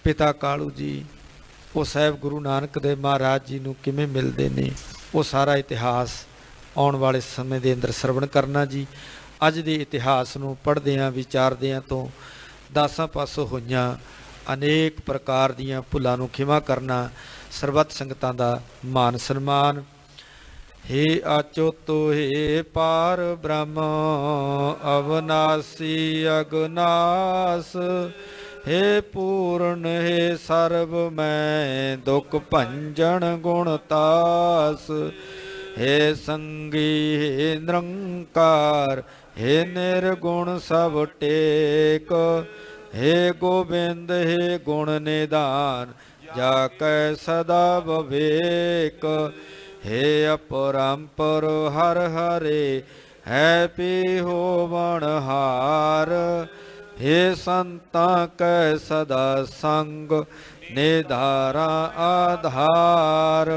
ਪਿਤਾ ਕਾਲੂ ਜੀ, ਉਹ ਸਾਹਿਬ ਗੁਰੂ ਨਾਨਕ ਦੇਵ ਮਹਾਰਾਜ ਜੀ ਨੂੰ ਕਿਵੇਂ ਮਿਲਦੇ ਨੇ, ਉਹ ਸਾਰਾ ਇਤਿਹਾਸ ਆਉਣ ਵਾਲੇ ਸਮੇਂ ਦੇ ਅੰਦਰ ਸਰਵਣ ਕਰਨਾ ਜੀ। ਅੱਜ ਦੇ ਇਤਿਹਾਸ ਨੂੰ ਪੜ੍ਹਦਿਆਂ ਵਿਚਾਰਦਿਆਂ ਤੋਂ ਦਾਸਾਂ ਪਾਸੋਂ ਹੋਈਆਂ ਅਨੇਕ ਪ੍ਰਕਾਰ ਦੀਆਂ ਭੁੱਲਾਂ ਨੂੰ ਖਿਮਾ ਕਰਨਾ। ਸਰਬੱਤ ਸੰਗਤਾਂ ਦਾ ਮਾਨ ਸਨਮਾਨ। हे अच्युत हे पार ब्रह्म अविनाशी अगनास। हे पूर्ण हे सर्व मैं दुख भंजन गुणतास। हे संगी हे निरंकार हे निर्गुण सब टेक। हे गोबिंद हे गुण निदान जाकै सदा विवेक। हे अपरंपर हर हरे है पी होवण हार। हे संतां कै सदा संग निधारा आधार।